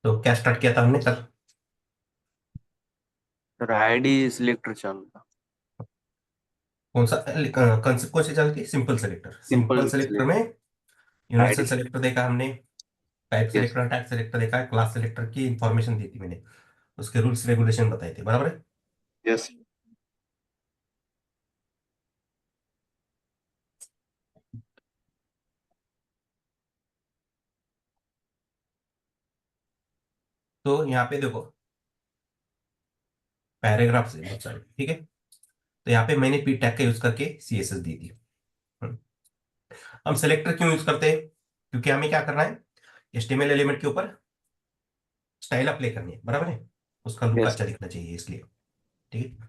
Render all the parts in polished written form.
तो क्या स्टार्ट किया था हमने कल? सर आईडी सिलेक्टर चालू था। कौन सा कंसेप्ट कौन सी चल थी? Simple selector. Simple simple selector में सिलेक्टर यूनिवर्सल आईडी। सेलेक्टर देखा हमने, type yes. Selector, type selector देखा, क्लास सेलेक्टर की इंफॉर्मेशन दी थी मैंने, उसके रूल्स रेगुलेशन बताए थे, बराबर है। यस। तो यहाँ पे देखो पैराग्राफ से बहुत सारे, ठीक है। तो यहाँ पे मैंने पी टैग का यूज करके सीएसएस दी थी। हम्म। हम सेलेक्टर क्यों यूज करते हैं? क्योंकि हमें क्या करना है, एचटीएमएल एलिमेंट के ऊपर स्टाइल अप्लाई करनी है, बराबर है। उसका लुक यस। अच्छा दिखना चाहिए, इसलिए। ठीक है,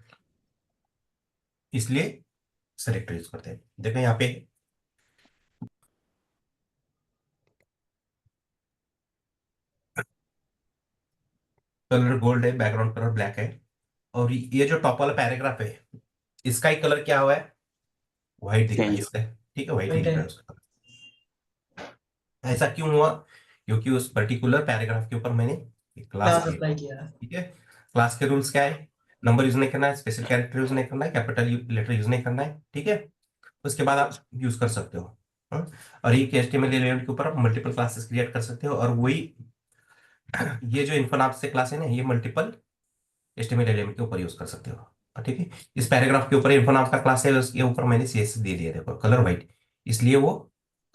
इसलिए सेलेक्टर यूज करते हैं। देखो यहाँ पे कलर गोल्ड है, बैकग्राउंड कलर ब्लैक है, और ये जो टॉप वाला पैराग्राफ है, इसका ही कलर क्या हुआ है? व्हाइट दिख रहा है चेंज। इसका। ठीक है, व्हाइट ही राइट दिख है। रहा है उसका। ऐसा क्यों हुआ? क्योंकि उस पर्टिकुलर पैराग्राफ के ऊपर मैंने एक क्लास क्लास क्रिएट। अप्लाई किया है। ठीक है, क्लास के रूल्स क्या है? नंबर यूज नहीं करना है, स्पेशल कैरेक्टर यूज नहीं करना है, कैपिटल लेटर यूज नहीं करना है। ठीक है, उसके बाद आप यूज कर सकते हो। हाँ? और ये एचटीएमएल एलिमेंट के ऊपर आप मल्टीपल क्लासेस क्रिएट कर सकते हो, और वही ये जो इन्फोनाप से क्लास है ना, ये मल्टीपल एचटीएमएल एलिमेंट के ऊपर यूज कर सकते हो। ठीक है, इस पैराग्राफ के ऊपर इन्फोनाप का क्लास है, उसके ऊपर मैंने सीएसएस दे दिया, देखो कलर व्हाइट, इसलिए वो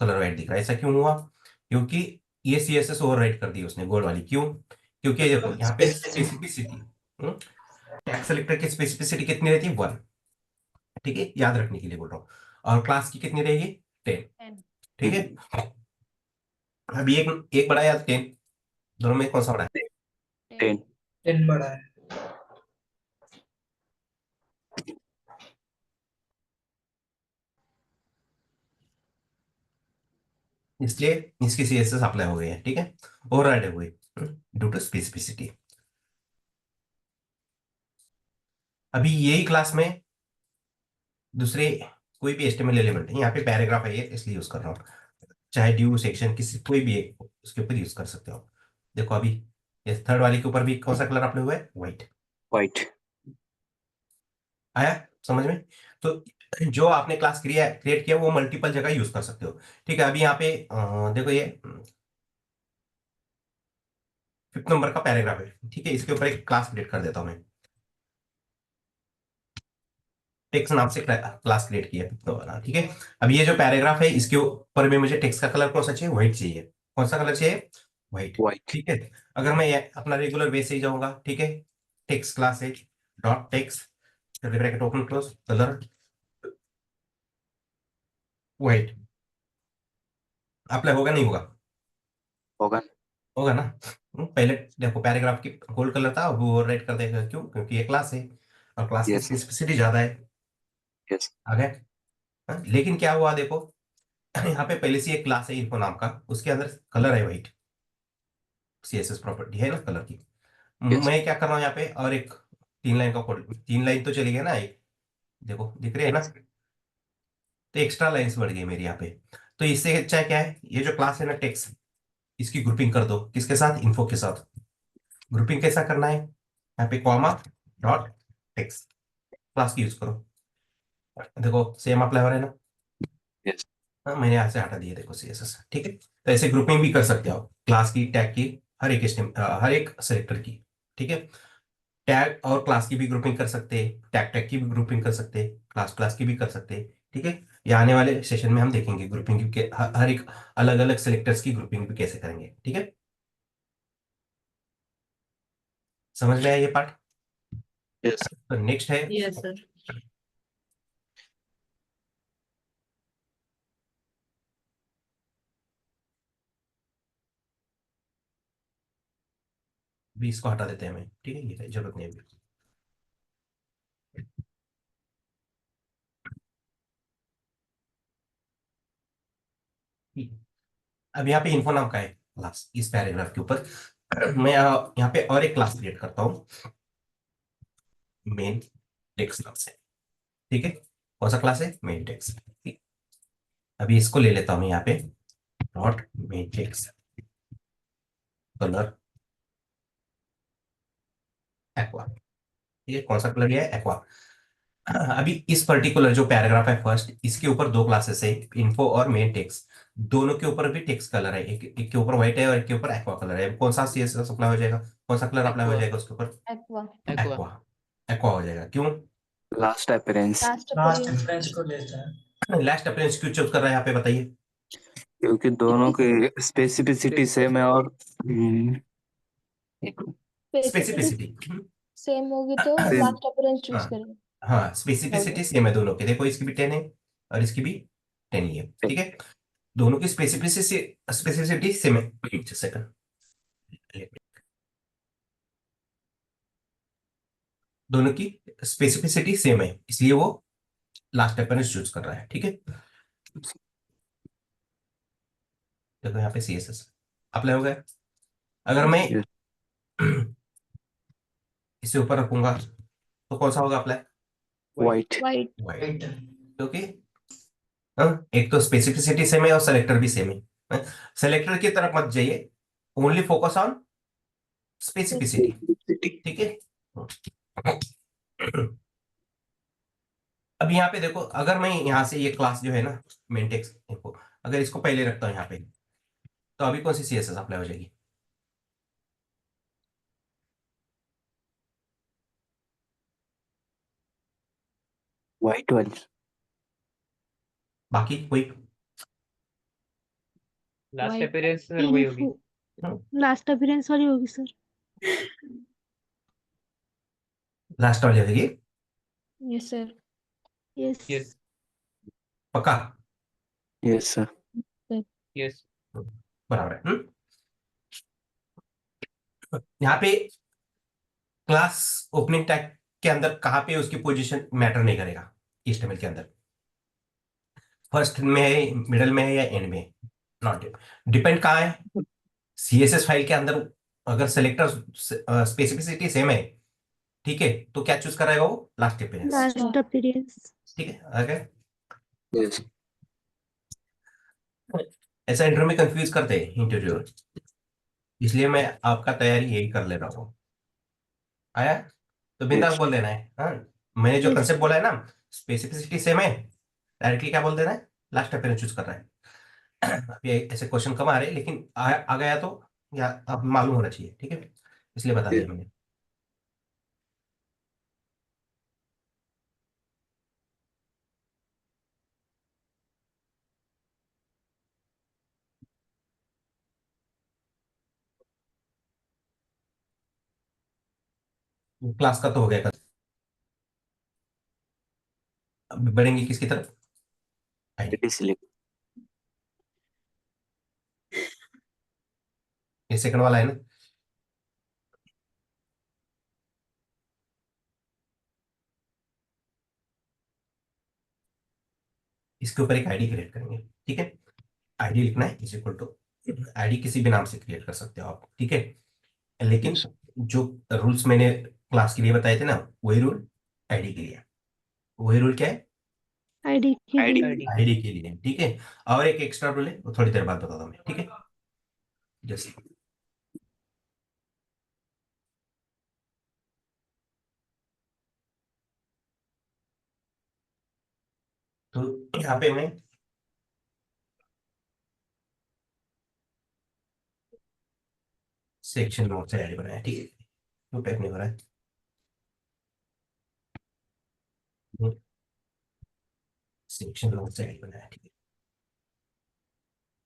कलर व्हाइट दिख रहा है। ऐसा क्यों हुआ? क्योंकि ये सीएसएस ओवरराइट कर दी उसने, गोल्ड वाली। क्यों? क्योंकि देखो यहाँ पे स्पेसिफिसिटी, टैग सेलेक्टर की स्पेसिफिसिटी कितनी रहती है? 1। ठीक है, याद रखने के लिए बोल रहा हूँ। और क्लास की कितनी रहेगी? 10। ठीक है, अभी एक एक बड़ा या 10, दोनों में कौन सा बड़ा है? 10। 10 बड़ा है। इसलिए इसकी सीएसएस अप्लाई हो गई है। ठीक है, ओवरराइड है हुई ड्यू टू स्पेसिफिसिटी। अभी यही क्लास में दूसरे कोई भी एचटीएमएल एलिमेंट है, यहाँ पे पैराग्राफ है ये इसलिए यूज कर रहा हूँ, चाहे ड्यू सेक्शन किसी कोई भी एक हो, उसके ऊपर यूज कर सकते हो। देखो अभी ये थर्ड वाले के ऊपर भी कौन सा कलर अप्लाई हुआ है? व्हाइट। वाइट। आया समझ में? तो जो आपने क्लास क्रिएट किया वो मल्टीपल जगह यूज कर सकते हो। ठीक है, अभी यहाँ पे देखो ये 5th नंबर का पैराग्राफ है। ठीक है, इसके ऊपर एक क्लास क्रिएट कर देता हूँ मैं, टेक्स्ट नाम से क्लास क्रिएट किया 5th वाला। ठीक है, अब ये जो पैराग्राफ है इसके ऊपर में मुझे टेक्स्ट का कलर कौन सा चाहिए? व्हाइट चाहिए। कौन सा कलर चाहिए? व्हाइट। वाइट। ठीक है, अगर मैं ये अपना रेगुलर वे से ही जाऊंगा, ठीक है, टेक्स्ट क्लास है, dot text bracket open close, colour white. Apply होगा नहीं होगा? होगा। होगा ना। पहले देखो पैराग्राफ की गोल्ड कलर था, वो ओवरराइट कर देगा। क्यों? क्योंकि ये क्लास है, और क्लास की यस। स्पेसिफिसिटी ज्यादा है। यस। आ गए? हाँ? लेकिन क्या हुआ देखो, यहाँ पे पहले से एक क्लास है इन्फो नाम का, उसके अंदर कलर है व्हाइट, सीएसएस प्रॉपर्टी है ना कलर की। यस। मैं क्या कर रहा हूँ यहाँ पे, और एक 3 लाइन का कोड, 3 लाइन तो चली गई ना एक, देखो दिख रही है ना, तो एक्स्ट्रा लाइंस बढ़ गई मेरी यहाँ पे। तो इससे अच्छा क्या है, ये जो क्लास है ना टेक्स्ट, इसकी ग्रुपिंग कर दो किसके साथ? इन्फो के साथ। ग्रुपिंग कैसा करना है? यहाँ पे कॉमा डॉट टेक्स्ट क्लास की यूज करो। देखो सेम अप्लाई हो रहा है ना। यस। हाँ, मैंने यहाँ से हटा दिया, देखो सीएसएस। ठीक है, तो ऐसे ग्रुपिंग भी कर सकते हो क्लास की, टैग की, हर एक हर एक सेलेक्टर की। ठीक है, टैग और क्लास की भी ग्रुपिंग कर सकते हैं, टैग टैग की भी ग्रुपिंग कर सकते हैं, क्लास क्लास की भी कर सकते हैं। ठीक है, ये आने वाले सेशन में हम देखेंगे ग्रुपिंग के हर एक अलग अलग सेलेक्टर्स की ग्रुपिंग भी कैसे करेंगे। ठीक है, समझ में आया ये पार्ट? यस। तो नेक्स्ट है, यस सर। भी इसको हटा देते हैं हमें। ठीक है, ये जरूरत नहीं है अभी। ठीक है, अब यहाँ पे इन्फो नाम का है क्लास इस पैराग्राफ के ऊपर। मैं यहाँ पे और एक क्लास क्रिएट करता हूँ, मेन टेक्स्ट नाम से। ठीक है, कौन सा क्लास है? Main text. अभी इसको ले लेता हूँ मैं यहाँ पे, dot main text colour aqua. ठीक है, कौन सा कलर लिया है? एक्वा। अभी इस पर्टिकुलर जो पैराग्राफ है फर्स्ट, इसके ऊपर दो क्लासेस है, इन्फो और मेन टेक्स्ट। दोनों के ऊपर भी टेक्स्ट कलर है, एक के ऊपर व्हाइट है और एक के ऊपर एक्वा कलर है। कौन सा सीएसएस अप्लाई हो जाएगा? कौन सा कलर अप्लाई हो एक्वा जाएगा उसके ऊपर? एक्वा। Aqua aqua. एक्वा हो जाएगा। क्यों? Last appearance, last last appearance. French को लेता है। लास्ट अपीयरेंस क्यों चूज कर रहा है यहाँ पे, बताइए? क्योंकि दोनों की स्पेसिफिसिटी सेम है और एक स्पेसिफिसिटी स्पेसिफिसिटी। सेम होगी तो Same. लास्ट अपीयरेंस चूज हाँ करेंगे। हाँ, स्पेसिफिसिटी सेम है दोनों की। देखो इसकी भी 10 है और इसकी भी 10 ही है। ठीक है, दोनों की स्पेसिफिसिटी स्पेसिफिसिटी सेम है। सेकंड, दोनों की स्पेसिफिसिटी सेम है, इसलिए वो लास्ट अपीयरेंस चूज कर रहा है। ठीक है, देखो यहाँ पे सीएसएस अप्लाई हो गया। अगर मैं Yes. इससे ऊपर रखूंगा तो कौन सा होगा apply? White. White. White. Right. क्योंकि एक तो स्पेसिफिसिटी सेम है और सेलेक्टर भी सेम है। सेलेक्टर की तरफ मत जाइए, only focus on specificity. Specificity. ठीक है। अब यहाँ पे देखो, अगर मैं यहाँ से ये क्लास जो है ना, मेंटेक्स को अगर इसको पहले रखता हूँ यहाँ पे, तो अभी कौन सी सीएसएस अप्लाई हो जाएगी? White वाली। बाकी कोई? Last White. अपीयरेंस सर वही होगी। लास्ट अपीयरेंस वाली होगी सर। लास्ट वाली रहेगी? Yes sir. यस। यस पक्का? Yes sir. यस बराबर है। यहाँ पे क्लास ओपनिंग टैग के अंदर कहाँ पे उसकी पोजीशन मैटर नहीं करेगा। HTML के अंदर फर्स्ट में है, मिडल में है या एंड में है, नॉट डिपेंड कहाँ है। सीएसएस फाइल के अंदर अगर सेलेक्टर स्पेसिफिसिटी सेम है, ठीक है, तो क्या चूज कराएगा वो? Last appearance. Last appearance. ठीक है, अगर Yes. ऐसा इंटरव्यू में कंफ्यूज करते हैं इंटरव्यू, इसलिए मैं आपका तैयारी यही कर ले रहा हूँ। आया तो बिंदास Yes. बोल देना है। हाँ, मैंने जो Yes. कंसेप्ट बोला है ना, स्पेसिफिसिटी सेम है, डायरेक्टली क्या बोल देना है? लास्ट अपीयरेंस चूज कर रहा है। अभी ऐसे क्वेश्चन कम आ रहे हैं, लेकिन आ गया तो या अब मालूम होना चाहिए। ठीक है, इसलिए बता Yes. दिया मैंने। क्लास का तो हो गया कल। अब बढ़ेंगे किसकी तरफ? आईडी। ID select. ये सेकंड वाला है ना? इसके ऊपर एक आईडी क्रिएट करेंगे। ठीक है, आईडी लिखना है इज इक्वल टू, आईडी किसी भी नाम से क्रिएट कर सकते हो आप। ठीक है, लेकिन जो रूल्स मैंने क्लास के लिए बताए थे ना, वही रूल आईडी के लिए। वही रूल क्या है? आईडी के ID. लिए। आईडी आईडी के लिए। ठीक है, और एक एक्स्ट्रा रूल है, वो थोड़ी देर बाद बताता हूँ मैं। ठीक है, जैसे तो यहाँ पे मैं सेक्शन नोट से आईडी बनाया। ठीक है, तो टाइप नहीं हो रहा है। सेक्शन नोट से आईडी बनाया। ठीक है,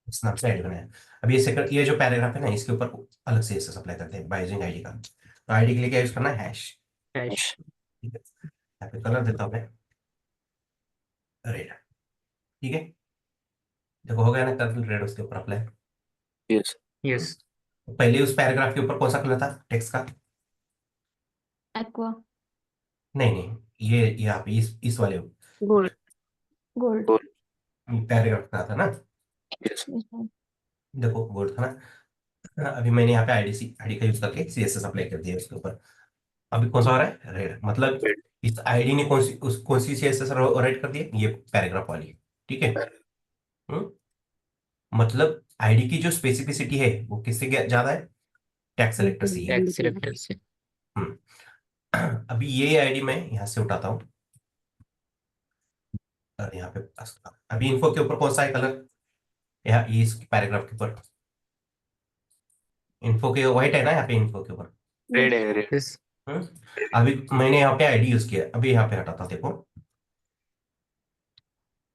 इस नाम से आईडी बनाया। अब ये सेकंड, ये जो पैराग्राफ है ना, इसके ऊपर अलग से एसएस अप्लाई करते हैं बाय यूजिंग आईडी का। तो आईडी के लिए क्या यूज करना है? हैश। हैश। ठीक है, यहाँ पे कलर देता हूँ मैं रेड। ठीक है, देखो हो गया ना कलर रेड उसके ऊपर अप्लाई। Yes. यस पहले उस पैराग्राफ के ऊपर कौन सा कलर था टेक्स्ट का? एक्वा। नहीं नहीं, ये यहाँ पे इस वाले गोल्ड। गोल्ड। Gold. पैराग्राफ का था ना, Yes. देखो गोल्ड था ना। अभी मैंने यहाँ पे आईडी का यूज करके सीएसएस अप्लाई कर दिया उसके ऊपर। अभी कौन सा हो रहा है? रेड। मतलब Red. इस आईडी ने कौन सी सीएसएस राइट कर दी? ये पैराग्राफ वाली। ठीक है। हम्म? मतलब आईडी की जो स्पेसिफिसिटी है वो किससे ज्यादा है? टैग सेलेक्टर से ही है। टैग सिलेक्टर से। हम्म, अभी ये आईडी मैं यहाँ से उठाता हूँ और यहाँ पे अभी इन्फो के ऊपर कौन सा है कलर, यहाँ ये इस पैराग्राफ के ऊपर इन्फो के व्हाइट है ना, यहाँ पे इन्फो के ऊपर। रेड है रेड। Yes. हम्म? अभी मैंने यहाँ पे आईडी यूज किया, अभी यहाँ पे हटाता हूं, देखो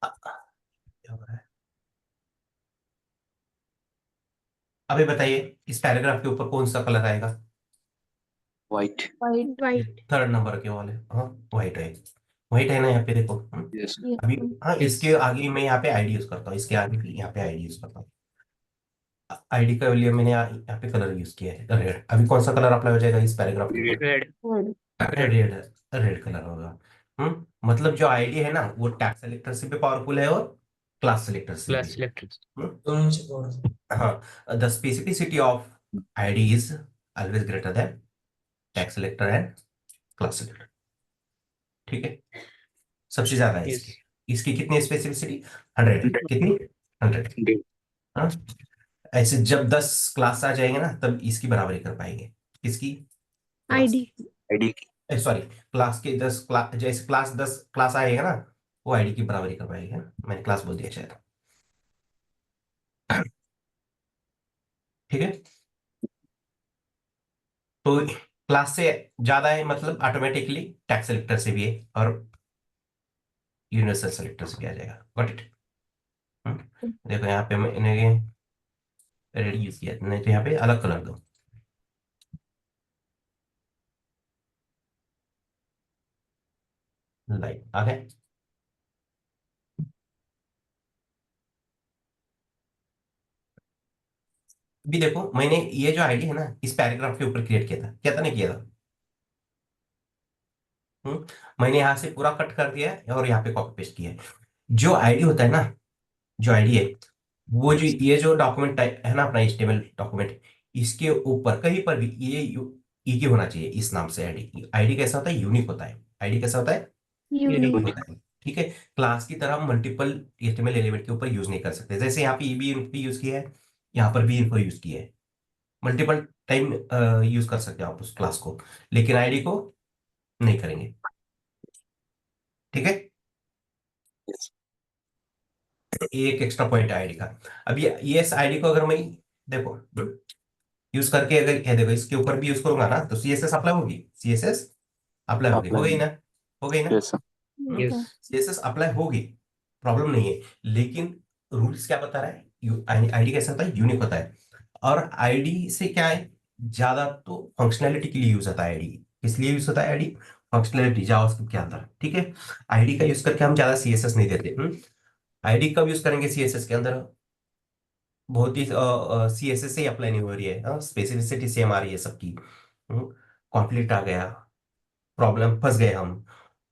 क्या हो रहा है। अभी बताइए इस पैराग्राफ के ऊपर कौन सा कलर आएगा, white. White. White. Third number के वाले, हाँ व्हाइट है, व्हाइट है ना यहाँ पे देखो। यस। Yes. अभी sir. हाँ इसके आगे मैं यहाँ पे आईडी यूज करता हूँ, इसके आगे भी यहाँ पे आईडी यूज करता हूँ। आईडी का लिए मैंने यहाँ पे कलर यूज किया है रेड। अभी कौन सा कलर अप्लाई हो जाएगा इस पैराग्राफ के ऊपर, Red. Red. Red, red colour होगा। मतलब जो आईडी है ना वो टैग सेलेक्टर से भी पावरफुल है और क्लास सेलेक्टर से Class भी। selected. हाँ, the specificity of ID is always greater than tag selector and class selector, ठीक है, सबसे ज्यादा है Yes. इसकी। इसकी कितनी स्पेसिफिसिटी, 100, कितनी 100। हाँ, ऐसे जब 10 क्लास आ जाएंगे ना तब इसकी बराबरी कर पाएंगे, किसकी, ID. आईडी। सॉरी क्लास के 10 क्लास, जैसे क्लास 10 क्लास आएगा ना वो आईडी की बराबरी कर पाएंगे ना, मैंने क्लास बोल दिया शायद, ठीक है। तो क्लास से ज्यादा है मतलब ऑटोमेटिकली टैग सेलेक्टर से भी है और यूनिवर्सल सेलेक्टर से भी आ जाएगा, गॉट इट। देखो यहाँ पे मैंने रेड यूज किया, नहीं तो यहाँ पे अलग कलर दो, लाइट आ गया। अभी देखो मैंने ये जो आईडी है ना इस पैराग्राफ के ऊपर क्रिएट किया था नहीं किया था। मैंने यहाँ से पूरा कट कर दिया है और यहाँ पे कॉपी पेस्ट किया है। जो आईडी होता है ना, जो आईडी है वो जो ये जो डॉक्यूमेंट टाइप है ना अपना एचटीएमएल डॉक्यूमेंट, इसके ऊपर कहीं पर भी ये यूनिक होना चाहिए इस नाम से। आईडी आईडी कैसा होता है, यूनिक होता है। आईडी कैसा होता है, यूनिक Unique. होता है, ठीक है। क्लास की तरह मल्टीपल एचटीएमएल एलिमेंट के ऊपर यूज नहीं कर सकते, जैसे यहाँ पे ये भी इन्फो यूज किया है, यहाँ पर भी इन्फो यूज किया है, मल्टीपल टाइम यूज कर सकते हो आप उस क्लास को, लेकिन आईडी को नहीं करेंगे, ठीक है। एक एक्स्ट्रा पॉइंट है आईडी का। अब ये इस आईडी को अगर मैं देखो यूज करके अगर ये देखो इसके ऊपर भी यूज करूंगा ना तो सीएसएस अप्लाई होगी, सीएसएस अप्लाई होगी, हो गई ना, हो गई ना, yes sir. Yes. CSS apply होगी, प्रॉब्लम नहीं है। लेकिन रूल्स क्या बता रहा है, आईडी कैसा होता है, यूनिक होता है। और आईडी से क्या है, ज्यादा तो फंक्शनैलिटी के लिए यूज होता है आईडी। किस लिए यूज होता है आईडी, फंक्शनैलिटी जावास्क्रिप्ट के अंदर, ठीक है। आईडी का यूज करके हम ज्यादा सीएसएस नहीं देते। आईडी कब यूज करेंगे सीएसएस के अंदर, बहुत ही सीएसएस से अप्लाई नहीं हो रही है, स्पेसिफिसिटी सेम आ रही है सबकी, कॉन्फ्लिक्ट आ गया, प्रॉब्लम फंस गए हम,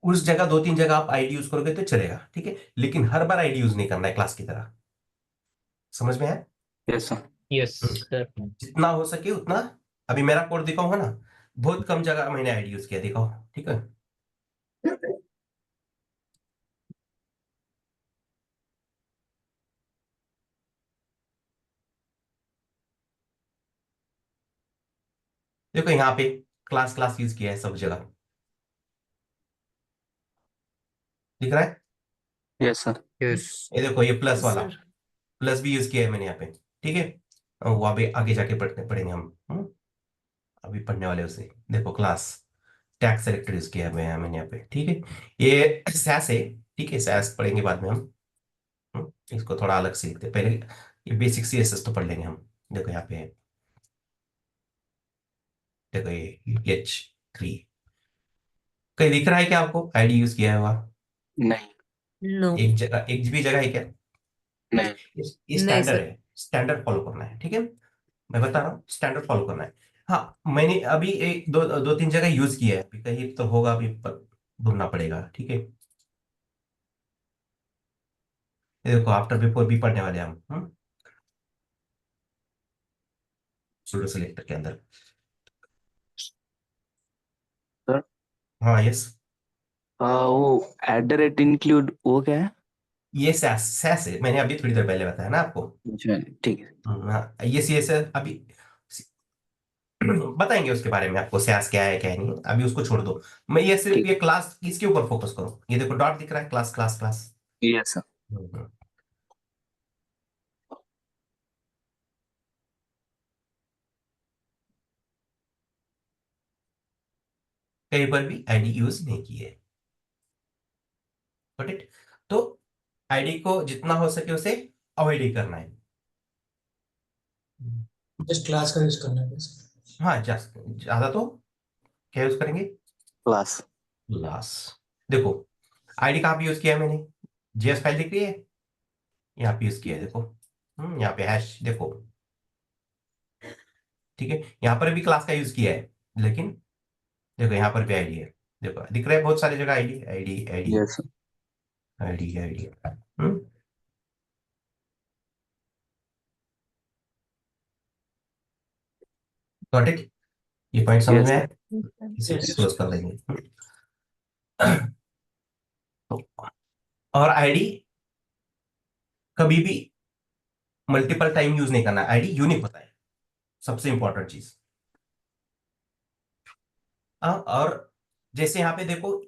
उस जगह 2-3 जगह आप आईडी यूज करोगे तो चलेगा, ठीक है। लेकिन हर बार आईडी यूज नहीं करना है क्लास की तरह, समझ में है। Yes sir. Yes, sir. जितना हो सके उतना। अभी मेरा कोड दिखाऊंगा ना, बहुत कम जगह मैंने आईडी यूज किया, दिखाओ, ठीक है। देखो यहाँ पे क्लास क्लास यूज किया है सब जगह, दिख रहा है। Yes sir. Yes. ये देखो ये प्लस Yes, वाला, sir. प्लस भी यूज किया है मैंने यहाँ पे, ठीक है। और वो अभी आगे जाके पढ़ेंगे हम, अभी पढ़ने वाले उसे देखो क्लास टैग सेलेक्टर यूज किया है मैंने यहाँ पे, ठीक है। ये सैस है, ठीक है, सैस पढ़ेंगे बाद में हम। इसको थोड़ा अलग से लिखते हैं पहले, ये बेसिक सीएसएस तो पढ़ लेंगे हम। देखो यहाँ पे है, देखो ये H3 कहीं दिख रहा है क्या आपको, आईडी यूज किया हुआ नहीं। नो एक जगह, एक भी जगह है क्या, नहीं। ये नहीं स्टैंडर्ड सर। है, स्टैंडर्ड फॉलो करना है, ठीक है। मैं बता रहा हूँ स्टैंडर्ड फॉलो करना है। हाँ मैंने अभी एक दो दो तीन जगह यूज किया है, अभी कहीं तो होगा, अभी ढूंढना पड़ेगा, ठीक है। ये देखो आफ्टर बिफोर भी पढ़ने वाले हैं हम, सूडो सिलेक्टर के अंदर। सर हाँ यस, वो @ इंक्लूड वो क्या है? ये सैस सैस है, मैंने अभी थोड़ी देर पहले बताया ना आपको। अच्छा ठीक है। हाँ, ये सी एस है अभी। बताएंगे उसके बारे में आपको, स्यास क्या है क्या नहीं है, अभी उसको छोड़ दो। मैं ये सिर्फ ठीक ये क्लास इसके ऊपर फोकस करो, ये देखो डॉट दिख रहा है, class class class. Yes sir. Hmm. कहीं पर भी आईडी यूज नहीं की है। Got it? तो आईडी को जितना हो सके उसे अवॉइड ही करना है। जस्ट क्लास का यूज करना है बस। हाँ, ज्यादा तो क्या यूज करेंगे? क्लास। क्लास। देखो आईडी कहाँ पे यूज किया है मैंने? जेएस फाइल दिख रही है, यहाँ पे यूज किया है देखो। यहाँ पे हैश देखो, ठीक है। यहाँ पर भी क्लास का यूज किया है, लेकिन देखो यहाँ पर भी आईडी है, देखो दिख रहा है बहुत सारी जगह ID ID ID yes sir. ID ID. Got it? ये पॉइंट समझ यस में सर। आया? इसे Yes. क्लोज कर देंगे। और आईडी कभी भी मल्टीपल टाइम यूज नहीं करना, आईडी यूनिक होता है, सबसे इंपॉर्टेंट चीज। और जैसे यहाँ पे देखो,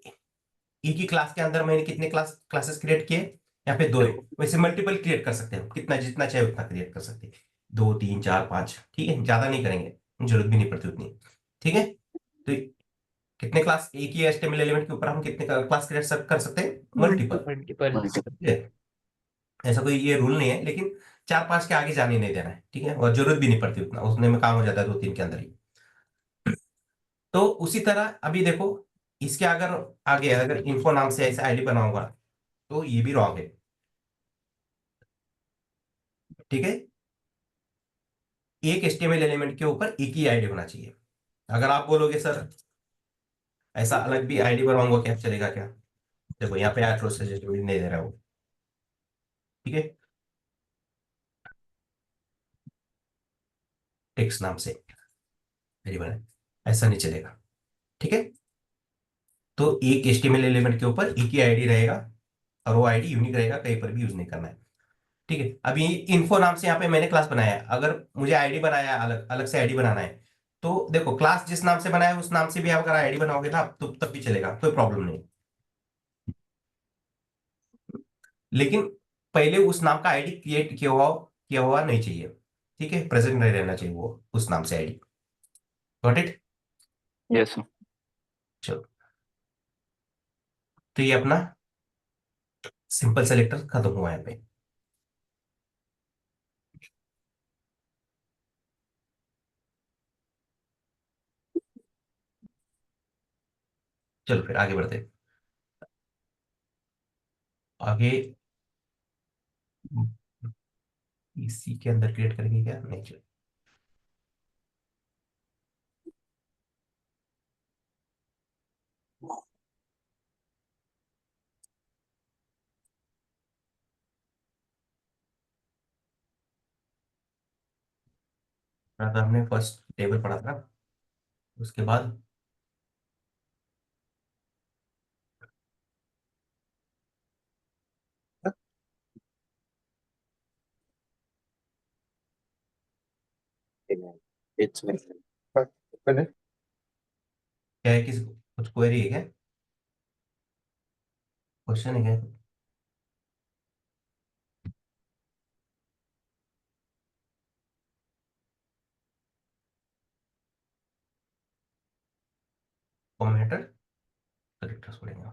एक ही क्लास के अंदर मैंने कितने क्लासेस क्रिएट किए? यहाँ पे दो है, वैसे मल्टीपल क्रिएट कर सकते हैं, कितना जितना चाहे उतना क्रिएट कर सकते हैं, 2 3 4 5, ठीक है, ज्यादा नहीं करेंगे, जरूरत भी नहीं पड़ती उतनी। ठीक है, तो कितने क्लास एक ही एचटीएमएल एलिमेंट के ऊपर हम कितने क्लास क्रिएट कर सकते हैं? मल्टीपल। मल्टीपल। ठीक है, ऐसा कोई ये रूल नहीं है, लेकिन 4 5 के आगे जाने नहीं देना है, ठीक है, और जरूरत भी नहीं पड़ती उतना, उसने में काम हो जाता है 2 3 के अंदर ही। तो उसी तरह अभी देखो, इसके अगर आगे अगर इन्फो नाम से ऐसा आईडी बना होगा तो ये भी रॉन्ग है। ठीक है, एक एचटीएमएल एलिमेंट के ऊपर एक ही आईडी होना चाहिए। अगर आप बोलोगे सर ऐसा अलग भी आईडी बनाऊंगा क्या, चलेगा क्या? देखो यहाँ पे आठ सजेशन नहीं दे रहा है वो। ठीक है, टेक्स्ट नाम से आईडी बनाए, ऐसा नहीं चलेगा। ठीक है, तो एक एचटीएमएल एलिमेंट के ऊपर एक ही आईडी रहेगा, और वो आईडी यूनिक रहेगा, कहीं पर भी यूज नहीं करना है। ठीक है, अभी इन्फो नाम से यहाँ पे मैंने क्लास बनाया है, अगर मुझे आईडी बनाया है, अलग अलग से आईडी बनाना है, तो देखो क्लास जिस नाम से बनाया है उस नाम से भी आप अगर आईडी बनाओगे ना तो तब भी चलेगा, कोई प्रॉब्लम नहीं। लेकिन पहले उस नाम का आईडी क्रिएट किया हुआ नहीं चाहिए। ठीक है, प्रेजेंट नहीं रहना चाहिए वो उस नाम से ID. Got it? Yes sir. चलो, तो ये अपना सिंपल सेलेक्टर खत्म हुआ यहाँ पे। चलो फिर आगे बढ़ते हैं। आगे इसी के अंदर क्रिएट करेंगे क्या? नहीं, चलो हमने फर्स्ट टेबल पढ़ा था, उसके बाद इट्स क्या है, किसी कुछ क्वेरी है क्या, क्वेश्चन है क्या? कॉमेंटर करेक्टर्स पढ़ेंगे।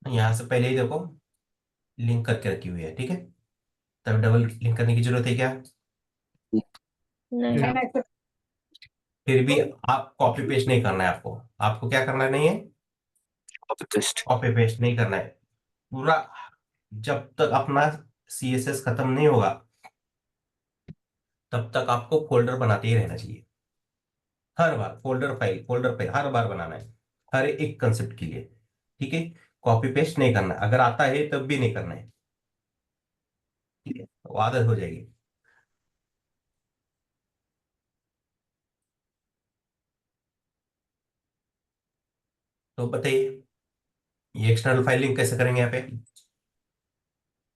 यहाँ से पहले ही देखो लिंक करके रखी हुई है, ठीक है, तब डबल लिंक करने की जरूरत है क्या? नहीं। फिर भी आप कॉपी पेस्ट नहीं करना है आपको, आपको क्या करना नहीं है? Copy paste. कॉपी पेस्ट नहीं करना है पूरा। जब तक अपना सीएसएस खत्म नहीं होगा तब तक आपको फोल्डर बनाते ही रहना चाहिए, हर बार फोल्डर फाइल हर बार बनाना है, हर एक कंसेप्ट के लिए। ठीक है, कॉपी पेस्ट नहीं करना, अगर आता है तब भी नहीं करना है, ठीक है, वो आदत हो जाएगी। तो बताइए ये एक्सटर्नल फाइल लिंक कैसे करेंगे यहाँ पे?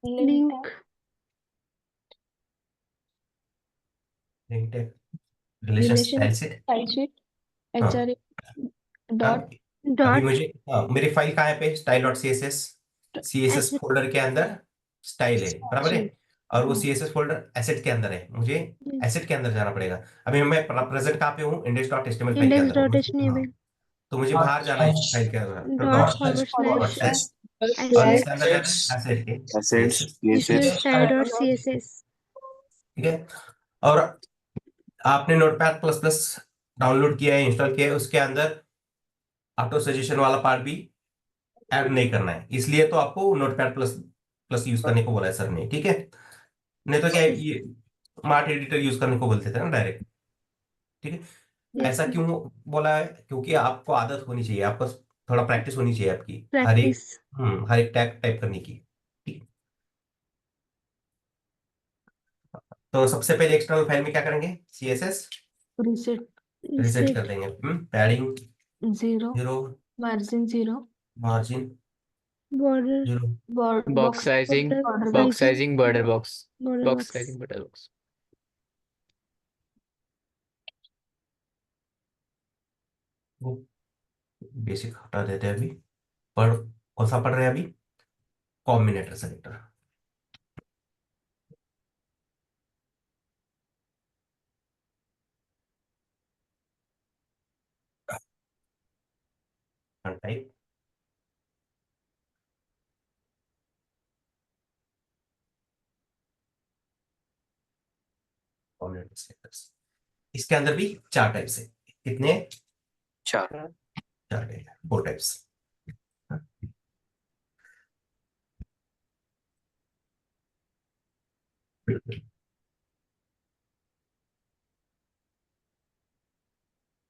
Link link tag relation Relation style से। style sheet हाँ HRA हाँ, dot अभी डॉट मुझे मेरी फाइल कहाँ है पे, style dot C S S, C S S asset folder के अंदर स्टाइल है, बराबर है, sheet. और वो C S S folder asset के अंदर है, मुझे एसेट के अंदर जाना पड़ेगा। अभी मैं प्रेजेंट कहाँ पे हूँ, इंडेक्स डॉट एचटीएमएल फाइल के इंडेक्स अंदर हूँ। डॉट एच टी एम हाँ, एल तो मुझे बाहर जाना है इस फाइल के अंदर, तो dot dot forward Forward slash slash, और slash इसके अंदर एसेट्स जाना है एसेट के assets CSS, इसमें CSS style dot C S S. ठीक है। और आपने नोटपैड प्लस प्लस डाउनलोड किया है, इंस्टॉल किया है, उसके अंदर ऑटो सजेशन वाला पार्ट भी ऐड नहीं करना है, इसलिए तो आपको नोटपैड प्लस प्लस यूज करने को बोला है सर ने, ठीक है। नहीं तो क्या है, ये स्मार्ट एडिटर यूज करने को बोलते थे ना डायरेक्ट, ठीक है। ऐसा क्यों बोला है, क्योंकि आपको आदत होनी चाहिए, आपको थोड़ा प्रैक्टिस होनी चाहिए आपकी प्रैक्टिस हर एक टैग टाइप करने की, ठीक है? तो सबसे पहले एक्सटर्नल फाइल में क्या करेंगे, C S S reset reset कर रिसेट देंगे, padding 0 zero, margin 0 margin border zero, Box sizing, border box sizing sizing, border box, border box box sizing, border box. वो बेसिक हटा देते हैं अभी, पर कौन सा पढ़ रहे हैं अभी, combinator selector, type combinator selectors, इसके अंदर भी चार टाइप्स है, कितने, 4 चार type, four types.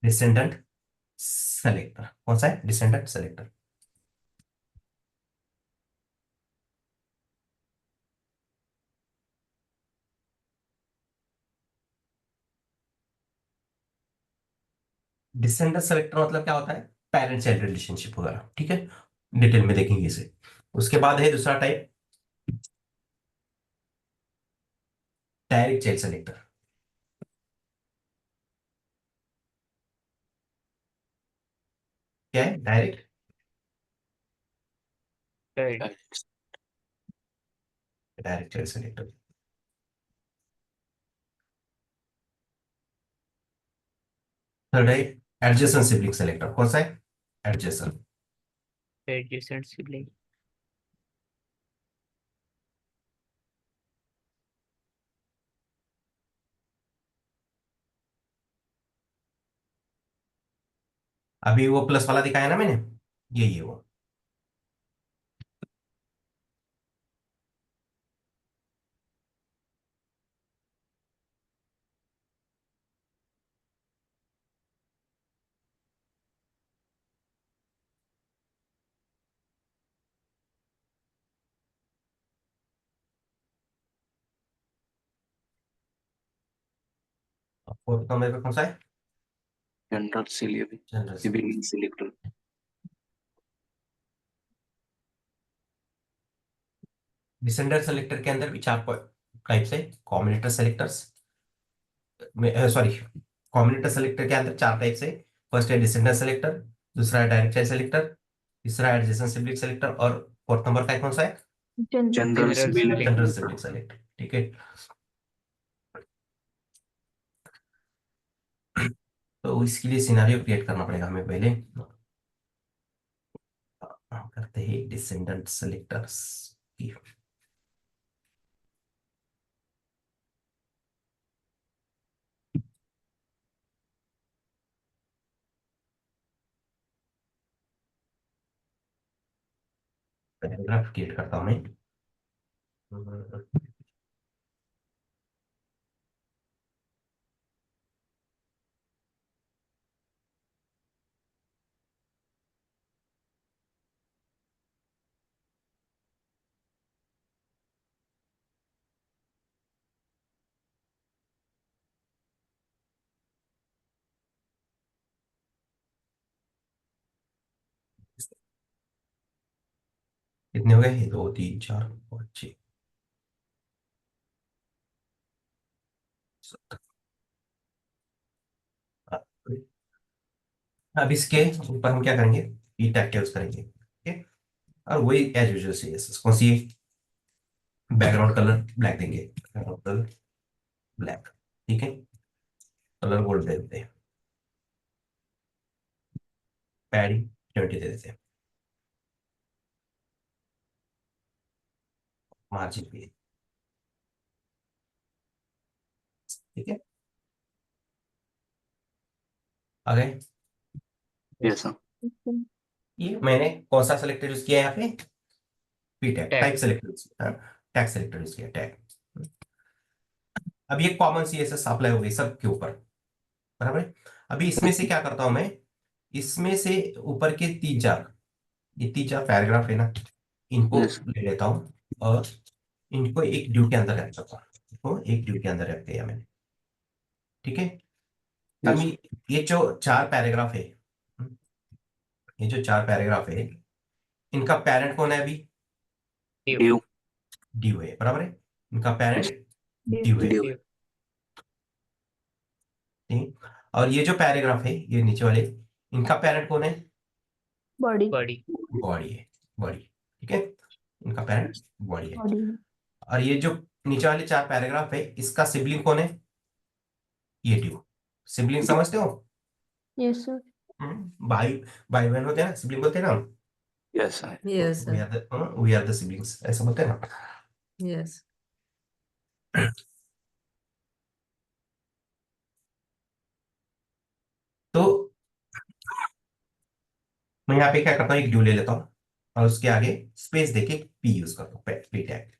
Descendant selector, कौन सा है डिसेंडेंट सेलेक्टर, डिसेंडेंट सेलेक्टर मतलब क्या होता है, पेरेंट चाइल्ड रिलेशनशिप वगैरह, ठीक है, डिटेल में देखेंगे इसे। उसके बाद है दूसरा टाइप, डायरेक्ट चाइल्ड सेलेक्टर, क्या है direct, Right. Direct child selector. Third है एडजेसेंट सिबलिंग सेलेक्टर, कौन सा है, एडजेसेंट, Adjacent sibling. अभी वो प्लस वाला दिखाया ना मैंने, यही है वो। फोर्थ नंबर पे कौन सा है, general general. Civil selector descendant selector के अंदर भी चार टाइप्स है, कॉम्बिनेटर सेलेक्टर्स में, सॉरी, कॉम्बिनेटर सेलेक्टर के अंदर चार टाइप्स है। फर्स्ट है डिसेंडर सेलेक्टर, दूसरा है डायरेक्ट चाइल्ड सेलेक्टर, तीसरा है एडजेसेंट सिबलिंग सेलेक्टर, और फोर्थ नंबर का कौन सा है, general general General civil sibling. General sibling selector, ठीक है। तो इसके लिए सिनारियो क्रिएट करना पड़ेगा हमें पहले, करते हैं डिसेंडेंट सेलेक्टर्स की, पैराग्राफ क्रिएट करता हूँ मैं। कितने हो गए? 2 3 4 5 6 7। अब इसके ऊपर हम क्या करेंगे? ई टैग का यूज करेंगे, ठीक है। और वही as usual C S S कौन सी? बैकग्राउंड कलर ब्लैक देंगे, बैकग्राउंड कलर ब्लैक, ठीक है। कलर गोल्ड दे देते हैं, पैडिंग 20 दे देते हैं, मार्जिन भी, ठीक है। अगर यस सर। ये मैंने कौन सा सेलेक्टर यूज किया है यहाँ पे? P tag, Tag. Type selector, tag selector use किया, टैग। अब ये कॉमन सीएसएस अप्लाई हो गई सब के ऊपर, बराबर है। अभी इसमें से क्या करता हूं मैं? इसमें से ऊपर के 3 4, ये 3 4 पैराग्राफ है ना, इनको Yes. ले लेता हूं और इनको एक ड्यू के अंदर रख देता हूं, इनको एक ड्यू के अंदर रख दिया मैंने, ठीक है। Yes. अभी ये जो 4 पैराग्राफ है, ये जो 4 पैराग्राफ है, इनका पेरेंट कौन है? अभी Div. ड्यू है, बराबर है। इनका पेरेंट ड्यू है, Div. ठीक। और ये जो पैराग्राफ है, ये नीचे वाले, इनका पेरेंट कौन है? Body Body. बॉडी है, बॉडी, ठीक है। इनका पेरेंट बॉडी है। बॉडी और ये जो नीचे वाले 4 पैराग्राफ है, इसका सिबलिंग कौन है? ये ड्यू। सिबलिंग समझते हो? यस सर भाई भाई बहन होते हैं ना, सिबलिंग बोलते हैं ना। Yes sir. Yes, we sir. Are the we are the siblings, ऐसा बोलते हैं ना। Yes. तो मैं यहाँ पे क्या करता हूँ, एक ड्यू ले लेता हूँ और उसके आगे स्पेस देके पी यूज करता हूँ, पी टैग।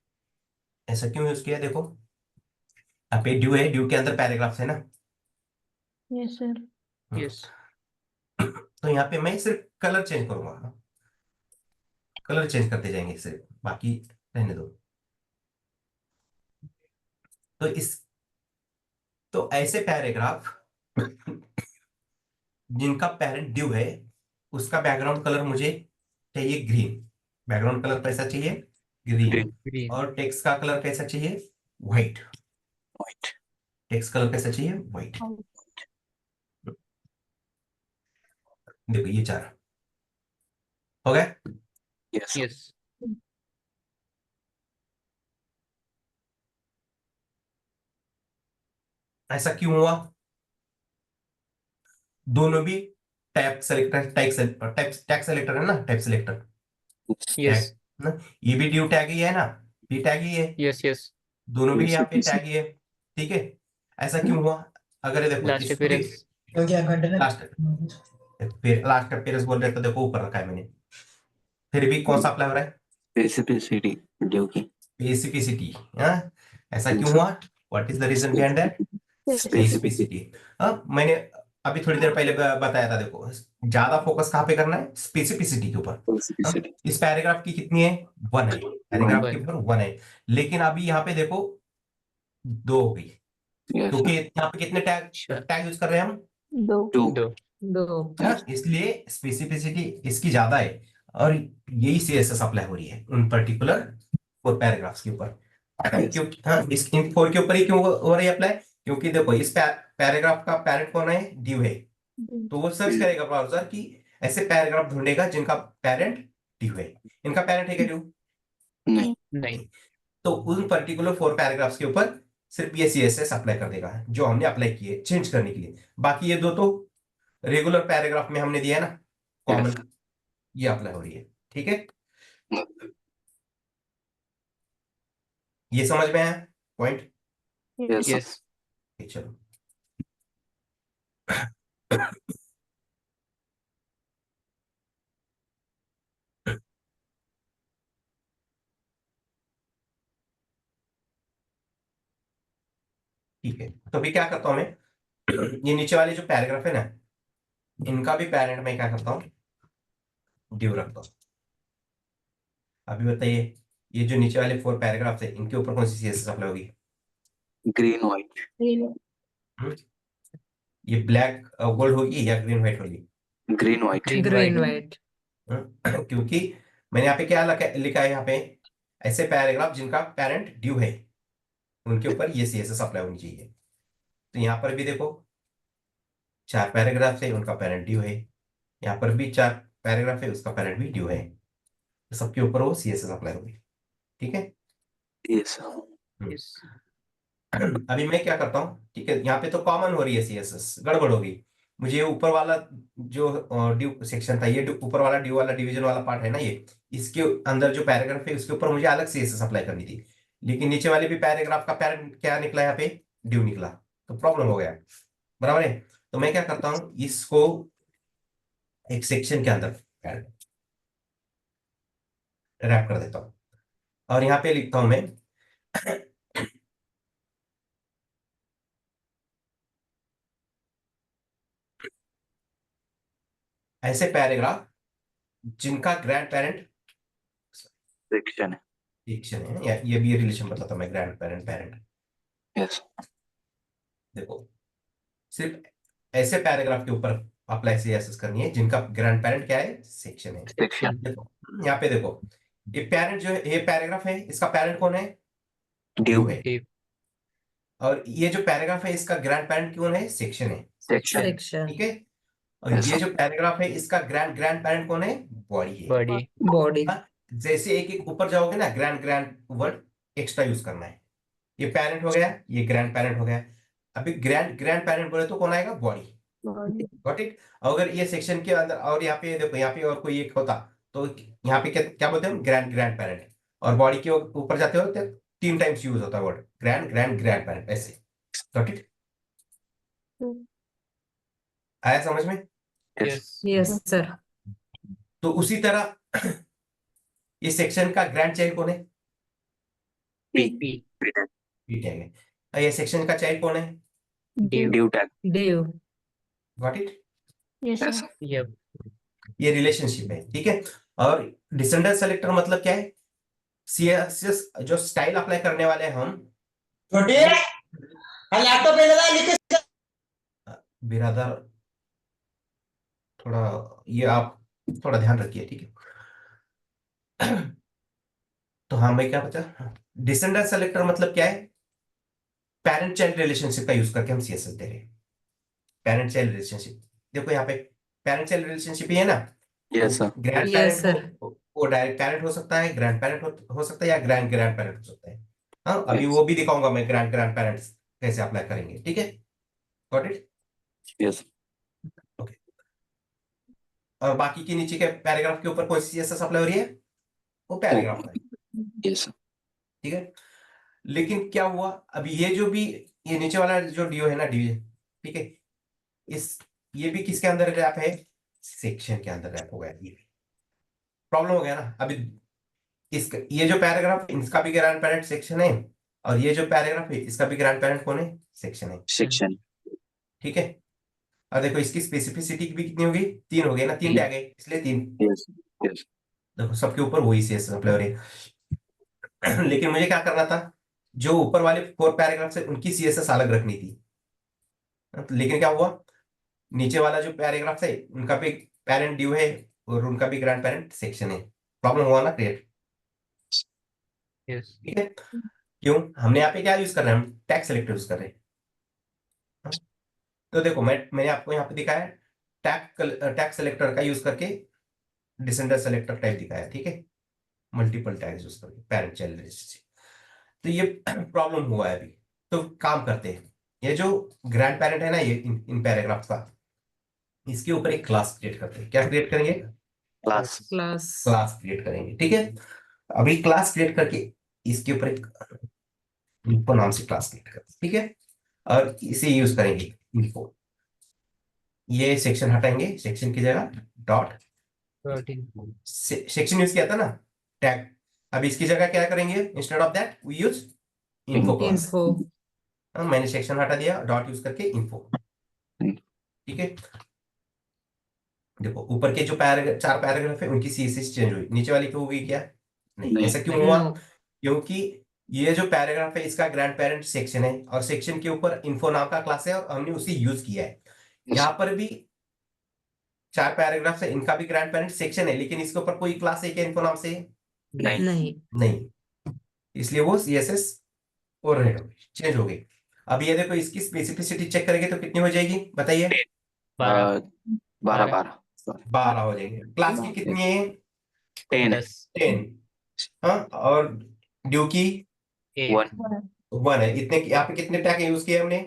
ऐसा क्यों यूज किया? देखो यहाँ पे ड्यू है, ड्यू के अंदर पैराग्राफ्स है ना। Yes sir Yes. तो यहाँ पे मैं सिर्फ कलर चेंज करूंगा, कलर चेंज करते जाएंगे सिर्फ, बाकी रहने दो। तो इस तो ऐसे पैराग्राफ जिनका पेरेंट ड्यू है, उसका बैकग्राउंड कलर मुझे चाहिए ग्रीन। बैकग्राउंड कलर कैसा चाहिए? ग्रीन। Green. और टेक्स्ट का कलर कैसा चाहिए? व्हाइट। White. टेक्स्ट कलर कैसा चाहिए? व्हाइट। देखो ये 4 हो गए। Yes sir. Yes. ऐसा क्यों हुआ? दोनों भी टैग सेलेक्टर, टैग सेलेक्टर है ना, टैग सेलेक्टर Yes. ना। ये भी ड्यू टैग ही है ना, पी टैग ही है, Yes. Yes. दोनों भी Yes, यहाँ पे yes. टैग ही है, ठीक है। ऐसा क्यों हुआ? अगर ये देखो Last इसको भी appearance. क्योंकि यहाँ कंटेनर लास्ट, फिर लास्ट अपीयरेंस बोल रहे हैं तो देखो ऊपर रखा है मैंने, फिर भी कौन सा अप्लाई हो रहा है? Specificity. Div की. स्पेसिफिसिटी। ऐसा क्यों Yes. हुआ? What is the reason behind that? Specificity. मैंने अभी थोड़ी देर पहले बताया था, देखो ज्यादा फोकस कहाँ पे करना है? स्पेसिफिसिटी के ऊपर। Specificity. इस पैराग्राफ की कितनी है? 1 है, पैराग्राफ के One. ऊपर 1 है। लेकिन अभी यहाँ पे देखो 2 हो गई, Yes क्योंकि sir. यहाँ पे कितने टैग Sure. टैग यूज कर रहे हैं हम? 2 Two. Do. दो इसलिए स्पेसिफिसिटी इसकी ज्यादा है, और यही सीएसएस अप्लाई हो रही है उन पर्टिकुलर 4 पैराग्राफ्स के ऊपर। क्योंकि इस इन 4 के ऊपर ही क्यों हो रही है अप्लाई? क्योंकि देखो इस पैराग्राफ का पेरेंट कौन है? ड्यू है। तो वो सर्च करेगा ब्राउजर कि ऐसे पैराग्राफ ढूंढेगा जिनका पेरेंट ड्यू है। इनका पेरेंट है क्या ड्यू? नहीं. Nine. तो उन पर्टिकुलर 4 पैराग्राफ्स के ऊपर सिर्फ ये सीएसएस अप्लाई कर देगा जो हमने अप्लाई किए चेंज करने के लिए। बाकी ये 2 तो रेगुलर पैराग्राफ में हमने दिया है ना, कॉमन, ये अप्लाई हो रही है, ठीक है। ये समझ में आया पॉइंट? Yes sir. Yes. चलो ठीक है। तो अभी क्या करता हूं मैं, ये नीचे वाले जो पैराग्राफ है ना, इनका भी पेरेंट मैं क्या करता हूँ? ड्यू रखता हूँ। अभी बताइए ये जो नीचे वाले 4 पैराग्राफ है, इनके ऊपर कौन सी सीएसएस अप्लाई होगी? Green white. ये ब्लैक गोल्ड होगी या ग्रीन व्हाइट होगी? Green white. Green. Green White. White क्योंकि मैंने यहाँ पे क्या लिखा है, यहाँ पे ऐसे पैराग्राफ जिनका पेरेंट ड्यू है उनके ऊपर ये सीएसएस अप्लाई होनी चाहिए। तो यहाँ पर भी देखो 4 पैराग्राफ है, उनका पेरेंट ड्यू है। यहाँ पर भी 4 पैराग्राफ है, उसका पेरेंट भी ड्यू है। तो सबके ऊपर वो सीएसएस अप्लाई होगी। ठीक है। yes, Yes. अभी मैं क्या करता हूँ, ठीक है, यहाँ पे तो कॉमन हो रही है सीएसएस, गड़बड़ होगी। मुझे ये ऊपर वाला जो ड्यू सेक्शन था, ये ऊपर वाला ड्यू वाला डिवीजन वाला पार्ट है ना, ये इसके अंदर जो पैराग्राफ है उसके ऊपर मुझे अलग सीएसएस अप्लाई करनी थी। लेकिन नीचे वाले भी पैराग्राफ का पैरेंट क्या निकला, यहाँ पे ड्यू निकला, तो प्रॉब्लम हो गया। बराबर है। तो मैं क्या करता हूँ, इसको एक सेक्शन के अंदर रैप कर देता हूँ और यहाँ पे लिखता हूं मैं ऐसे पैराग्राफ जिनका ग्रैंड पेरेंट section है, सेक्शन है, या ये भी रिलेशन बताता हूं मैं, ग्रैंड पेरेंट पेरेंट। yes, देखो, सिर्फ ऐसे पैराग्राफ के ऊपर अप्लाई सीएसएस करनी है जिनका ग्रैंड पेरेंट क्या है, सेक्शन है। section, देखो यहाँ पे देखो, ये पेरेंट जो है, ये पैराग्राफ है, इसका पेरेंट कौन है, ड्यू due, है। Due. और ये जो पैराग्राफ है इसका ग्रैंड पेरेंट कौन है, सेक्शन है। section, section, ठीक है। और Yes, ये sir. जो पैराग्राफ है इसका ग्रैंड ग्रैंड पेरेंट कौन है, बॉडी है। Body. body, हाँ, जैसे एक एक ऊपर जाओगे ना, grand grand word extra use करना है। ये पेरेंट हो गया, ये ग्रैंड पेरेंट हो गया। अभी ग्रैंड ग्रैंड पेरेंट बोले तो कौन आएगा, बॉडी। Body. Got it. अगर ये सेक्शन के अंदर और यहाँ पे देखो, यहाँ पे और कोई एक होता तो यहाँ पे क्या क्या बोलते हैं, ग्रैंड ग्रैंड पेरेंट। और बॉडी के ऊपर जाते हो तो 3 टाइम्स यूज होता है word grand grand grand parent, ऐसे। Got it. आया समझ में। yes, yes sir, तो उसी तरह ये सेक्शन का ग्रैंड चाइल्ड कौन है, P, P. P tag, P tag है। और ये सेक्शन का चाइल्ड कौन है, Due. due tag, due, got it. Yes, yes, sir. Yep. ये रिलेशनशिप है। ठीक है। और डिसेंडेंट सेलेक्टर मतलब क्या है, सीएसएस जो स्टाइल अप्लाई करने वाले हैं हम, छोटी लैपटॉप ले लगा लिख के बिरादर, थोड़ा ये आप थोड़ा ध्यान रखिए। ठीक है। तो हाँ, मैं क्या बचा, डिसेंडेंट सेलेक्टर मतलब क्या है, पेरेंट चाइल्ड रिलेशनशिप का यूज करके हम सीएसएस दे रहे हैं। पेरेंट चाइल्ड रिलेशनशिप, देखो यहाँ पे पेरेंट चाइल्ड रिलेशनशिप ही है ना। yes, sir. Grand Yes, parent वो डायरेक्ट पेरेंट हो सकता है, ग्रैंड पेरेंट हो सकता है, या ग्रैंड ग्रैंड पेरेंट हो सकता है। हाँ, अभी Yes. वो भी दिखाऊंगा मैं, ग्रैंड ग्रैंड पेरेंट्स कैसे अप्लाई करेंगे। ठीक है। Got it. yes, और बाकी के नीचे के पैराग्राफ के ऊपर कोई सीएसएस अप्लाई हो रही है, वो पैराग्राफ है। yes, sir. ठीक है। लेकिन क्या हुआ, अभी ये जो भी ये नीचे वाला जो डीओ है ना, डिवीजन, ठीक है, इस ये भी किसके अंदर रैप है, सेक्शन के अंदर रैप हो गया। ये प्रॉब्लम हो गया ना। अभी इसका ये जो पैराग्राफ इसका भी ग्रैंड पेरेंट सेक्शन है, और ये जो पैराग्राफ है इसका भी ग्रैंड पेरेंट कौन है, सेक्शन है। section, ठीक है। और देखो इसकी स्पेसिफिसिटी भी कितनी होगी, 3 हो गई ना, 3 टैग है इसलिए 3। yes, yes, देखो सबके ऊपर वही सीएसएस अप्लाई हो रही है। लेकिन मुझे क्या करना था, जो ऊपर वाले 4 पैराग्राफ है उनकी सीएसएस अलग रखनी थी। लेकिन क्या हुआ, नीचे वाला जो पैराग्राफ है उनका भी पेरेंट ड्यू है और उनका भी ग्रैंड पेरेंट सेक्शन है। प्रॉब्लम हुआ ना क्रिएट। Yes. ठीक है। क्यों, हमने यहाँ पे क्या यूज कर रहे हैं, हम टैग सेलेक्टर यूज कर रहे हैं। हाँ? तो देखो मैंने आपको यहाँ पे दिखाया टैग सेलेक्टर का यूज करके डिसेंडर सेलेक्टर टाइप दिखाया। ठीक है। मल्टीपल टैग्स यूज करके पेरेंट चाइल्ड रिलेशनशिप। तो ये प्रॉब्लम हुआ है अभी। तो काम करते हैं, ये जो ग्रैंड पेरेंट है ना, ये इन पैराग्राफ का, इसके ऊपर एक क्लास क्रिएट करते हैं। क्या क्रिएट करेंगे, class, class, क्लास क्रिएट करेंगे। ठीक है। अभी क्लास क्रिएट करके इसके ऊपर एक इन्फो नाम से क्लास क्रिएट करते हैं। ठीक है। और इसे यूज करेंगे इन्फो, ये सेक्शन हटाएंगे, सेक्शन की जगह डॉट 13. सेक्शन यूज किया था ना, टैग। अब इसकी जगह क्या करेंगे, instead of that we use info class. info, मैंने सेक्शन हटा दिया, डॉट यूज करके इन्फो। ठीक है। देखो ऊपर के जो 4 पैराग्राफ है उनकी सीएसएस चेंज हुई, नीचे वाली की हो गई क्या, नहीं। नहीं। ऐसा क्यों हुआ, no, क्योंकि ये जो पैराग्राफ है इसका ग्रैंड पेरेंट सेक्शन है, और सेक्शन के ऊपर इन्फो नाम का क्लास है और हमने उसे यूज किया है। यहाँ पर भी 4 पैराग्राफ है, इनका भी ग्रैंड पेरेंट सेक्शन है, लेकिन इसके ऊपर कोई क्लास है क्या इन्फो नाम से? नहीं। नहीं। नहीं, इसलिए वो सीएसएस ओवरहेड हो गई, चेंज हो गई। अब ये देखो, इसकी स्पेसिफिसिटी चेक करेंगे तो कितनी हो जाएगी, बताइए? 12 12 12 12 12 हो जाएंगे। क्लास की कितनी है? 10 10 10। हाँ, और ड्यू की 8 1 1 है। इतने यहाँ पे कितने टैग यूज किए हमने?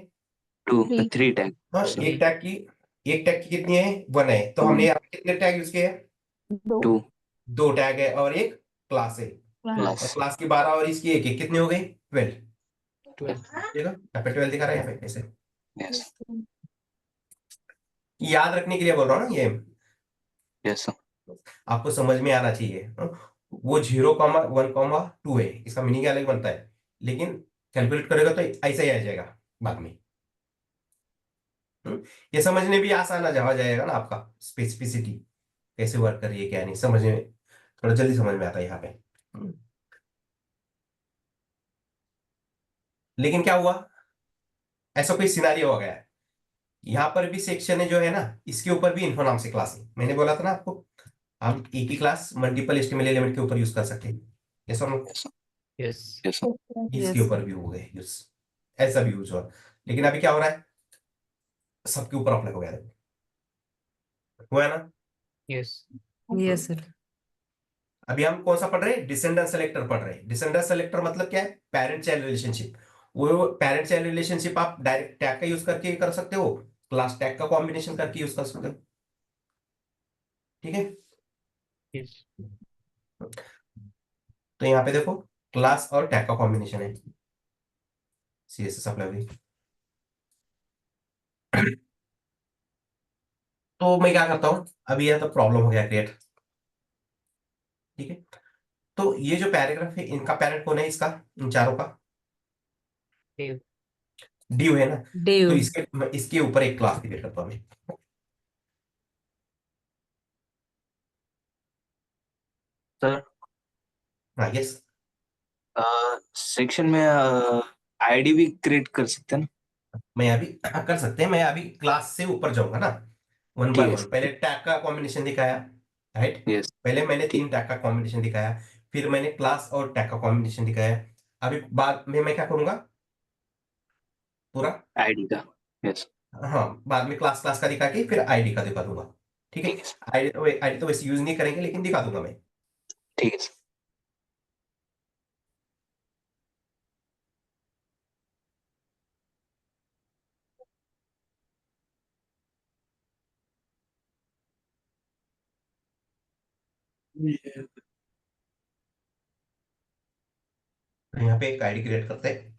2 3 3 टैग हाँ, एक टैग की कितनी है? 1 है। तो हमने यहाँ पे कितने टैग यूज किए हैं? 2 2 2 टैग है और एक क्लास है। और क्लास क्लास की 12 और इसकी एक, कितनी हो गई? 12। 12 देखो यहाँ पे 12 दिखा रहा है, यहाँ पे ऐसे। यस याद रखने के लिए बोल रहा हूँ ना ये, यस आपको समझ में आना चाहिए। वो 0,1,2 है, इसका मीनिंग अलग बनता है, लेकिन कैलकुलेट करेगा तो ऐसा ही आ जाएगा बाद में। ये समझने भी आसान आ जाएगा ना आपका, स्पेसिफिसिटी कैसे वर्क कर रही है क्या नहीं, समझने में थोड़ा जल्दी समझ में आता है यहाँ पे। लेकिन क्या हुआ, ऐसा कोई सिनारियो हो गया है, यहाँ पर भी सेक्शन है जो है ना, इसके ऊपर भी इन्फो नाम से क्लास है। मैंने बोला था ना आपको, हम एक ही क्लास मल्टीपल एचटीएमएल एलिमेंट के ऊपर यूज कर सकते हैं। यस और नो? यस यस इसके Yes. ऊपर भी हो गए यूज, ऐसा भी यूज हुआ। लेकिन अभी क्या हो रहा है, सबके ऊपर अप्लाई हो गया, हुआ है ना? Yes Yes, sir. अभी हम कौन सा पढ़ रहे हैं? डिसेंडेंट सेलेक्टर पढ़ रहे हैं। डिसेंडेंट सेलेक्टर मतलब क्या है? Parent child relationship. वो पेरेंट चाइल्ड रिलेशनशिप आप डायरेक्ट टैग का यूज करके कर सकते हो, क्लास टैग का कॉम्बिनेशन करके यूज कर सकते हो। ठीक है, यस तो यहाँ पे देखो, क्लास और टैग का कॉम्बिनेशन है, सीएसएस अप्लाई हुई। तो मैं क्या करता हूँ, अभी यह तो प्रॉब्लम हो गया क्रिएट। ठीक है, तो ये जो पैराग्राफ है, इनका पेरेंट कौन है इसका, इन चारों का? Dave ड्यू है ना? तो Dave. इसके ऊपर एक क्लास क्रिएट करता हूँ मैं। सर हाँ, यस। सेक्शन में आईडी भी क्रिएट कर सकते हैं ना? मैं अभी कर सकते हैं, मैं अभी क्लास से ऊपर जाऊंगा ना, वन बाय ठीक है वन। पहले टैग का कॉम्बिनेशन दिखाया, राइट? यस पहले मैंने ठीक 3 टैग का कॉम्बिनेशन दिखाया, फिर मैंने क्लास और टैग का कॉम्बिनेशन दिखाया। अभी बाद में मैं क्या करूंगा, पूरा, आईडी का यस हाँ, बाद में क्लास क्लास का दिखा के फिर आईडी का दिखा दूंगा। ठीक है, ठीक है आईडी तो वैसे यूज नहीं करेंगे, लेकिन दिखा दूंगा मैं। ठीक है तो यहाँ पे एक आईडी क्रिएट करते हैं,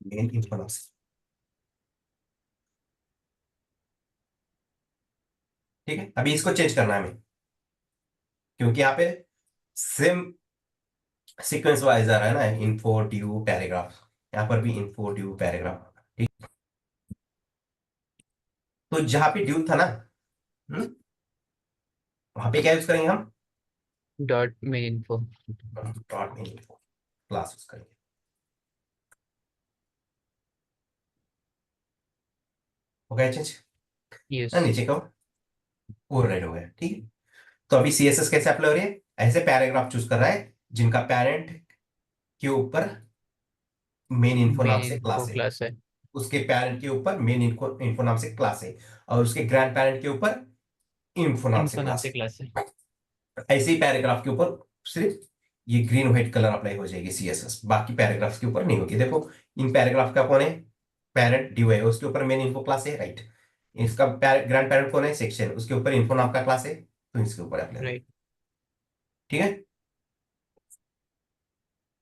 मेन इन्फो से। ठीक है, अभी इसको चेंज करना है हमें, क्योंकि यहाँ पे सेम सीक्वेंस वाइज आ रहा है ना, इन्फो ड्यू पैराग्राफ। यहाँ पर भी इन्फो ड्यू पैराग्राफ। ठीक, तो जहां पे ड्यू था ना, वहां पे क्या यूज करेंगे हम? dot main info डॉट में इन्फो क्लास यूज करेंगे। हो गया चेंज? yes नीचे का ओवरराइड हो गया। ठीक है, तो अभी सीएसएस कैसे अप्लाई हो रही है? ऐसे पैराग्राफ चूज कर रहा है जिनका पेरेंट के ऊपर मेन इन्फो नाम main से info क्लास है, class है उसके पेरेंट के ऊपर मेन इन्फो नाम से क्लास है, और उसके ग्रैंड पेरेंट के ऊपर इन्फो नाम से info नाम क्लास से क्लास है है। ऐसे ही पैराग्राफ के ऊपर सिर्फ ये ग्रीन व्हाइट कलर अप्लाई हो जाएगी सीएसएस, बाकी पैराग्राफ के ऊपर नहीं होगी। देखो, इन पैराग्राफ का कौन है? पेरेंट ड्यू है, उसके ऊपर मेन इन्फो क्लास है, राइट? इसका ग्रैंड पेरेंट कौन है? सेक्शन, उसके ऊपर इन्फो नाम का क्लास है, तो इसके ऊपर अप्लाई। right ठीक है,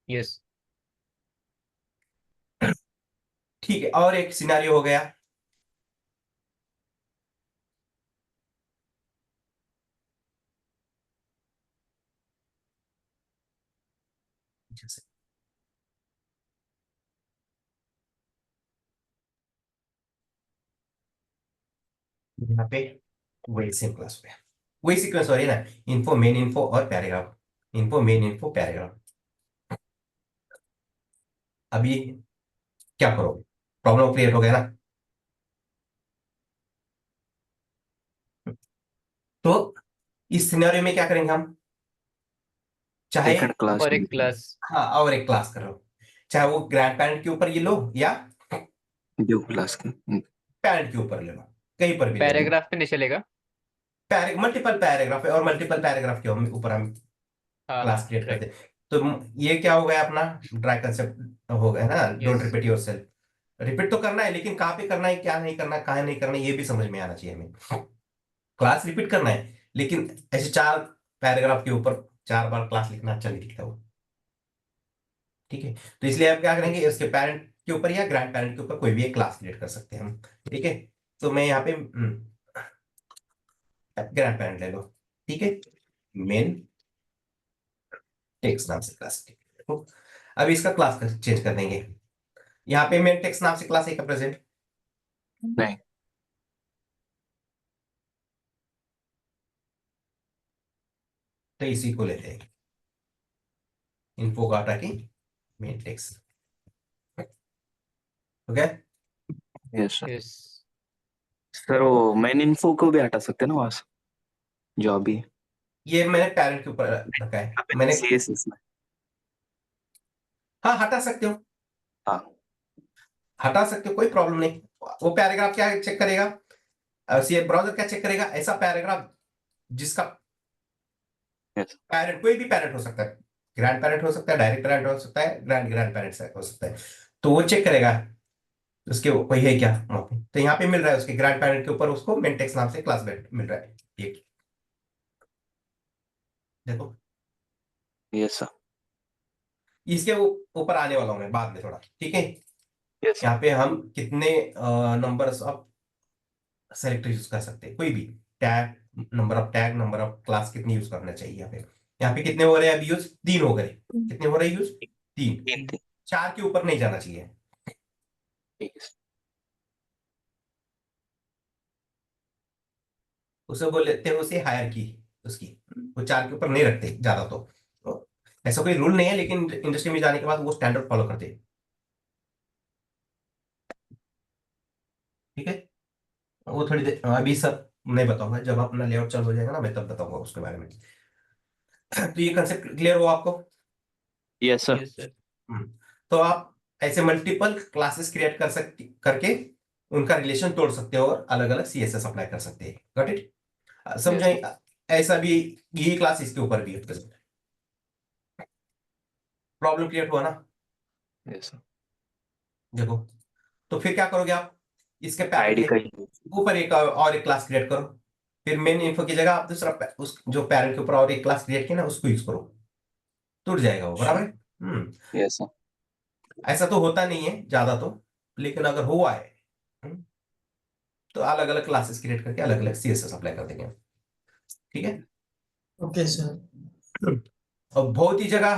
yes ठीक है, और एक सिनारियो हो गया। जैसे यहाँ पे वही सेम क्लास पे वही सीक्वेंस हो रही है ना, इन्फो मेन इन्फो और paragraph, info main info paragraph. अभी क्या करो, प्रॉब्लम क्रिएट हो गया ना? तो इस सिनेरियो में क्या करेंगे हम, चाहे सेकंड क्लास और एक क्लास हाँ और एक क्लास करो, चाहे वो ग्रैंड पेरेंट के ऊपर ये लो या ड्यू क्लास की पेरेंट के ऊपर ले लो, कहीं पर भी ले लो। पैराग्राफ पे नहीं चलेगा। मल्टीपल पैराग्राफ है और मल्टीपल पैराग्राफ के ऊपर हम हाँ क्लास क्रिएट राइट। करते हैं। तो ये क्या हो गया अपना ड्राई कंसेप्ट हो गया ना, don't yes repeat yourself. Repeat तो करना है लेकिन कहाँ पे करना है, क्या नहीं करना, कहाँ नहीं करना, ये भी समझ में आना चाहिए हमें। क्लास रिपीट करना है लेकिन ऐसे 4 पैराग्राफ के ऊपर 4 बार क्लास लिखना अच्छा नहीं दिखता वो। ठीक है, तो इसलिए आप क्या करेंगे, उसके पेरेंट के ऊपर या ग्रैंड पेरेंट के ऊपर कोई भी एक क्लास क्रिएट कर सकते हैं हम। ठीक है, तो मैं यहाँ पे ग्रैंड पेरेंट ले लो। ठीक है, मेन टेक्स्ट नाम से क्लास। अब इसका क्लास चेंज कर देंगे। यहाँ पे मेन टेक्स्ट नाम से क्लास है का प्रेजेंट, नहीं। तो इसी को लेते हैं, इन्फो का हटा के main text. Okay, yes sir. Yes sir वो मेन इन्फो को भी हटा सकते हैं ना वहां से, जो अभी ये मैंने पेरेंट के ऊपर रखा है मैंने। सीएसएस में। हाँ हटा सकते हो, हाँ हटा सकते हो, कोई प्रॉब्लम नहीं। वो पैराग्राफ क्या चेक करेगा, ब्राउजर क्या चेक करेगा, ऐसा पैराग्राफ जिसका यस पेरेंट कोई भी पेरेंट हो सकता है, ग्रैंड पेरेंट हो सकता है, डायरेक्ट पेरेंट हो सकता है, ग्रैंड ग्रैंड पेरेंट हो सकता है, तो वो चेक करेगा उसके कोई है क्या वहां पे। तो यहाँ पे मिल रहा है उसके ग्रैंड पेरेंट के ऊपर उसको मेंटेक्स नाम से क्लास मिल रहा है। एक देखो, यस सर। इसके ऊपर आने वाला हूं मैं बाद में थोड़ा। ठीक है, यस यहाँ पे हम कितने नंबर्स ऑफ सेलेक्टर यूज कर सकते हैं, कोई भी tag, number of tag, number of class कितनी यूज करना चाहिए। यहाँ पे कितने हो रहे हैं अभी यूज, 3 हो गए। कितने हो रहे हैं यूज, 3। तीन तीन 4 के ऊपर नहीं जाना चाहिए। ठीक है सर। उसे बोल लेते हैं उसे हायर की उसकी, वो 4 के ऊपर नहीं रखते ज्यादा तो ऐसा कोई रूल नहीं है लेकिन इंडस्ट्री में जाने के बाद वो स्टैंडर्ड फॉलो करते हैं। ठीक है, वो थोड़ी देर अभी सब नहीं बताऊंगा, जब अपना लेआउट चालू हो जाएगा ना मैं तब बताऊंगा उसके बारे में। तो ये कंसेप्ट क्लियर हुआ आपको। Yes sir. Yes sir. Hmm, तो आप ऐसे मल्टीपल क्लासेस क्रिएट कर सकते करके उनका रिलेशन तोड़ सकते हो और अलग अलग सीएसएस अप्लाई कर सकते हैं। गॉट इट, यस समझाएं। ऐसा भी यही क्लास इसके ऊपर भी है। प्रॉब्लम क्रिएट हुआ ना, यस सर। देखो। तो फिर क्या करोगे आप, इसके आईडी का ऊपर एक और एक क्लास क्रिएट करो, फिर मेन इन्फो की जगह आप दूसरा उस जो पेरेंट के ऊपर और एक क्लास क्रिएट किया ना उसको यूज करो, टूट जाएगा वो, बराबर है। Yes sir. ऐसा तो होता नहीं है ज्यादा तो, लेकिन अगर हुआ है तो अलग अलग क्लासेस क्रिएट करके अलग अलग सीएसएस अप्लाई कर देंगे। ठीक है, ओके सर। और बहुत ही जगह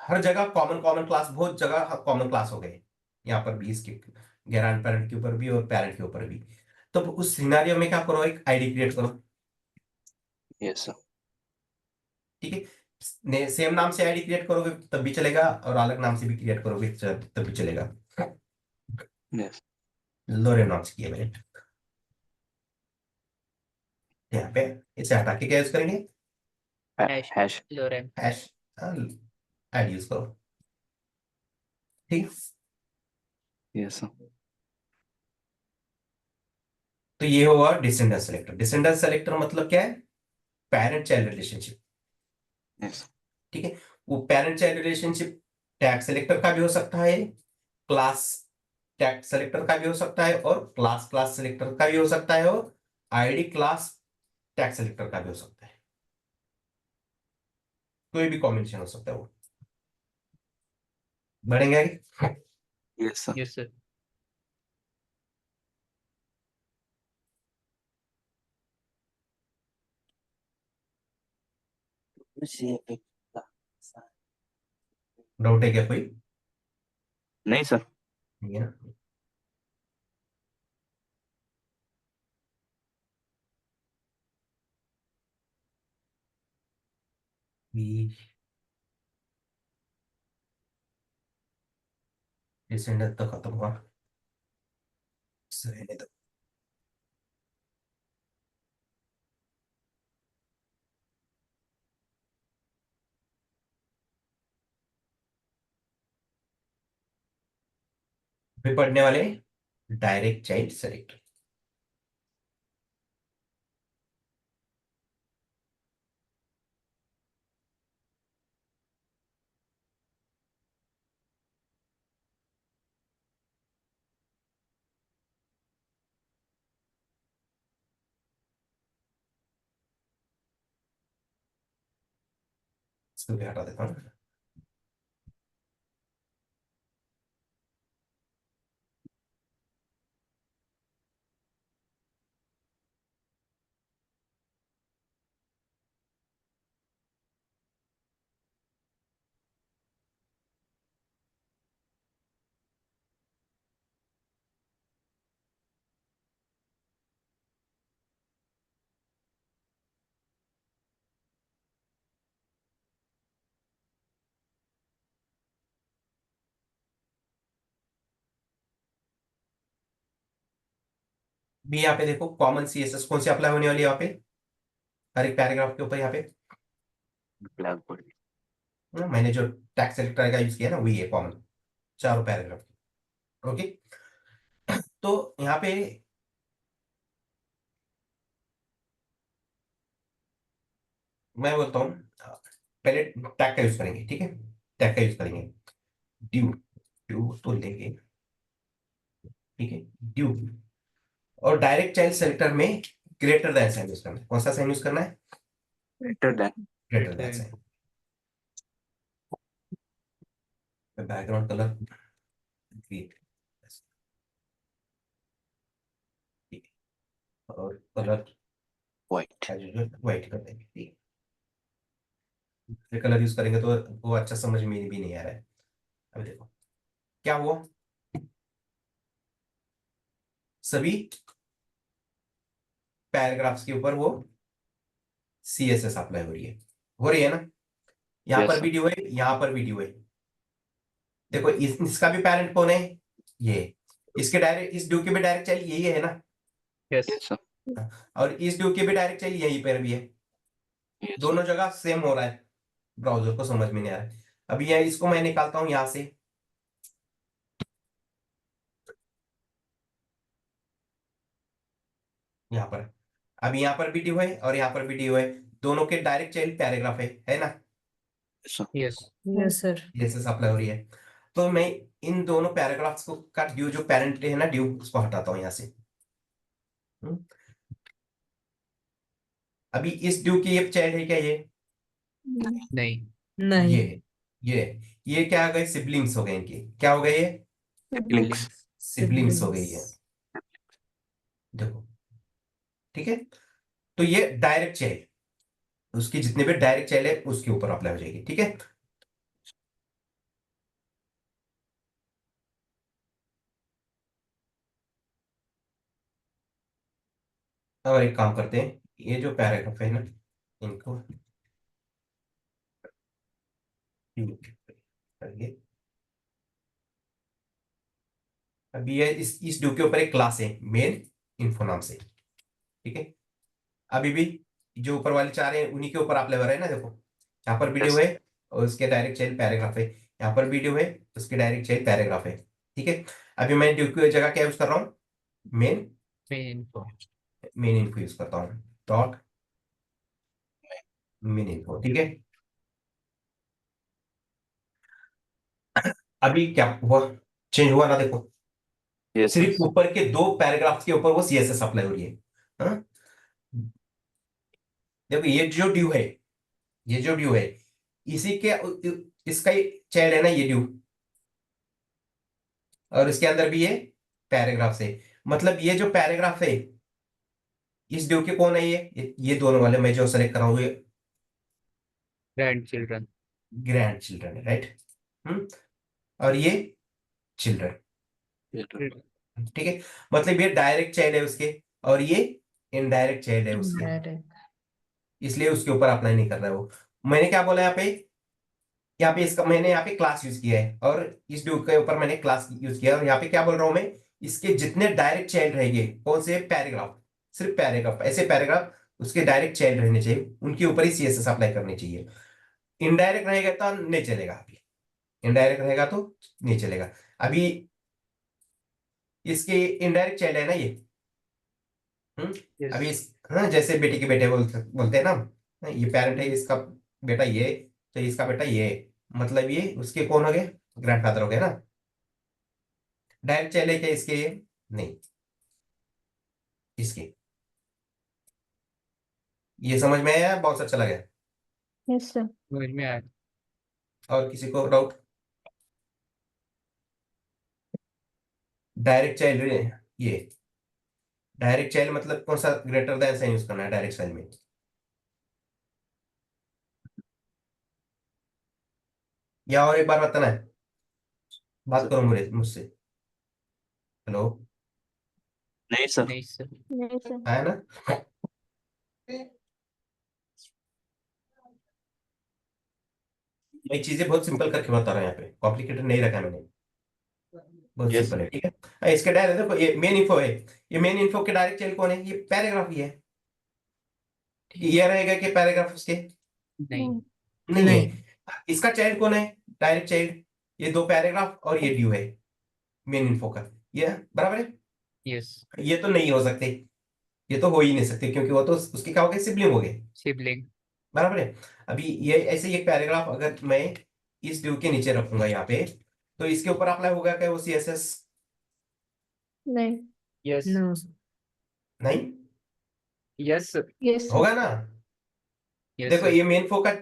हर जगह कॉमन कॉमन क्लास, बहुत जगह कॉमन क्लास हो गए यहाँ पर भी, इसके ग्रैंड पेरेंट के ऊपर भी और पेरेंट के ऊपर भी। तो उस सिनेरियो में क्या करो, एक आईडी क्रिएट करो। Yes sir. ठीक है, सेम नाम से आईडी क्रिएट करोगे तब भी चलेगा और अलग नाम से भी क्रिएट करोगे तब भी चलेगा। यस लोरे नाम से किया मैंने। यहाँ पे इसे हटा के क्या यूज करेंगे, हैश हैश। लोरेन। हैश ऐड यूज करो। ठीक, यस सर। तो ये हुआ डिसेंडेंट सेलेक्टर। डिसेंडेंट सेलेक्टर मतलब क्या है, पेरेंट चाइल्ड रिलेशनशिप। यस ठीक है, वो parent child relationship tag selector का भी हो सकता है, क्लास टैग सेलेक्टर का भी हो सकता है, और क्लास क्लास सेलेक्टर का भी हो सकता है, और आईडी क्लास टैग सेलेक्टर का भी हो सकता है। कोई भी कॉम्बिनेशन हो सकता है वो। बढ़ेंगे आगे। Yes sir. Yes sir. Doubt है क्या कोई, नहीं सर। नहीं है ना। डिसेंडेंट तो खत्म हुआ, रहने दो। फिर पढ़ने वाले डायरेक्ट चाइल्ड सेलेक्टर। इसको भी हटा देता हूँ। भी यहाँ पे देखो कॉमन सीएसएस कौन सी अप्लाई होने वाली है यहाँ पे, हर एक पैराग्राफ के ऊपर यहाँ पे। Black body. मैंने जो टैक्स सेलेक्टर का यूज किया ना वही है कॉमन, चारों पैराग्राफ। ओके, तो यहाँ पे मैं बोलता हूँ पहले टैग का यूज करेंगे, ठीक है, टैग का यूज करेंगे। ड्यू, ड्यू तो लेंगे, ठीक है, ड्यू। और डायरेक्ट चाइल्ड सेलेक्टर में ग्रेटर देन साइन यूज करना है। कौन सा साइन यूज करना है? Greater than. Greater than sign. Background colour green, और कलर व्हाइट। व्हाइट कर देंगे, ठीक है। कलर यूज करेंगे तो वो अच्छा समझ में भी नहीं आ रहा है। अभी देखो क्या हुआ, सभी पैराग्राफ्स के ऊपर वो सीएसएस अप्लाई हो रही है ना। यहाँ Yes, पर sir. भी ड्यू है, यहाँ पर भी ड्यू है। देखो इसका भी पैरेंट कौन है? ये। इसके डायरेक्ट, इस ड्यू के भी डायरेक्ट चाइल्ड यही है ना, यस Yes, sir. और इस ड्यू के भी डायरेक्ट चाइल्ड यहीं पर भी है। Yes, sir. दोनों जगह सेम हो रहा है, ब्राउजर को समझ में नहीं आ रहा है। अभी यह इसको मैं निकालता हूं यहां से, यहाँ पर। अभी यहाँ पर भी ड्यू है और यहाँ पर भी ड्यू है, दोनों के डायरेक्ट चाइल्ड पैराग्राफ है ना। Yes, sir. Yes yes sir. जैसे अप्लाई हो रही है, तो मैं इन दोनों पैराग्राफ्स को का ड्यू जो पैरेंट है ना ड्यू, उसको हटाता हूं यहाँ से। हम्म। अभी इस ड्यू की ये चाइल्ड है क्या? ये नहीं नहीं। ये ये क्या हो गए? सिबलिंग्स हो गए इनके। क्या हो गए? ये Siblings. सिबलिंग्स हो गई है, देखो, ठीक है। तो ये डायरेक्ट चाइल्ड, उसकी जितने भी डायरेक्ट चाइल्ड है उसके ऊपर अप्लाई हो जाएगी, ठीक है। और एक काम करते हैं, ये जो पैराग्राफ है ना इनको करिए। अभी ये इस ड्यू के ऊपर एक क्लास है मेन इन्फो नाम से, ठीक है। अभी भी जो ऊपर वाले चार हैं उन्हीं के ऊपर अप्लाई हो रहा है ना, देखो यहाँ पर वीडियो Yes. है और उसके डायरेक्ट चाइल्ड पैराग्राफ है, यहाँ पर वीडियो है उसके डायरेक्ट चाइल्ड पैराग्राफ है, ठीक है। अभी मैं ड्यू की जगह क्या यूज कर रहा हूँ? Main main info main info use करता हूँ, डॉट मेन इन्फो, ठीक है। अभी क्या हुआ? चेंज हुआ ना, देखो Yes, sir. सिर्फ ऊपर के दो पैराग्राफ के ऊपर वो सीएसएस अप्लाई हो रही है। हाँ? देखो ये जो ड्यू है इसी के, इसका चाइल्ड है ना ये ड्यू, और इसके अंदर भी ये पैराग्राफ है। मतलब ये जो पैराग्राफ है इस ड्यू के कौन है? ये दोनों वाले मैं जो सेलेक्ट कर रहा हूँ ये ग्रैंड चिल्ड्रन ग्रैंड चिल्ड्रन है, राइट। और ये चिल्ड्रन, Yes, sir. ठीक है। मतलब ये डायरेक्ट चाइल्ड है उसके, और ये इनडायरेक्ट चाइल्ड है उसके, डायरेक्ट। इसलिए उसके ऊपर अप्लाई नहीं कर रहा है वो। मैंने क्या बोला यहाँ पे इसका मैंने यहाँ पे क्लास यूज किया है, और इस ड्यू के ऊपर मैंने क्लास यूज किया है, और यहाँ पे क्या बोल रहा हूं मैं? इसके जितने डायरेक्ट चाइल्ड रहेंगे, कौन से पैराग्राफ, सिर्फ पैराग्राफ, ऐसे पैराग्राफ उसके डायरेक्ट चाइल्ड रहने चाहिए, उनके ऊपर ही सीएसएस अप्लाई करनी चाहिए। इनडायरेक्ट रहेगा तो नहीं चलेगा, अभी इनडायरेक्ट रहेगा तो नहीं चलेगा। अभी इसके इनडायरेक्ट चाइल्ड है ना ये। Yes. अभी हाँ, जैसे बेटे के बेटे बोलते हैं ना, ये पेरेंट है, इसका बेटा ये, तो इसका बेटा ये, मतलब ये उसके कौन हो गए, ग्रैंडफादर हो गए ना। डायरेक्ट चाइल्ड है क्या इसके ये? नहीं, इसके। ये समझ में आया? बहुत अच्छा लगा। Yes sir. समझ में आया। और किसी को डाउट? डायरेक्ट चाइल्ड, ये डायरेक्ट चाइल्ड मतलब कौन सा ग्रेटर देन साइन यूज करना है डायरेक्ट चाइल्ड में? या और एक बार बताना है? बात करो मुझसे। हेलो, नहीं सर। नहीं सर। नहीं सर। आया ना? मैं चीजें बहुत सिंपल करके बता रहा हूँ, यहाँ पे कॉम्प्लिकेटेड नहीं रखा मैंने, बहुत Yes, सिंपल है। ठीक है, इसके डायरेक्ट देखो, ये मेन इन्फो है, ये मेन इन्फो के डायरेक्ट चाइल्ड कौन है? ये पैराग्राफ ही है। ठीक है, ये रहेगा कि पैराग्राफ उसके नहीं। नहीं है। नहीं। इसका चाइल्ड कौन है? डायरेक्ट चाइल्ड, ये दो पैराग्राफ और ये ड्यू है मेन इन्फो का, ये बराबर है। Yes. ये तो नहीं हो सकते, ये तो हो ही नहीं सकते, क्योंकि वो तो उसके क्या हो गए, सिबलिंग हो गए, Sibling. बराबर है। अभी ये ऐसे एक पैराग्राफ अगर मैं इस ड्यू के नीचे रखूंगा यहाँ पे, तो इसके ऊपर अप्लाई होगा क्या वो CSS? नहीं। Yes. नो। नहीं Yes. Yes sir. होगा ना। Yes. देखो sir. ये मेन इन्फो का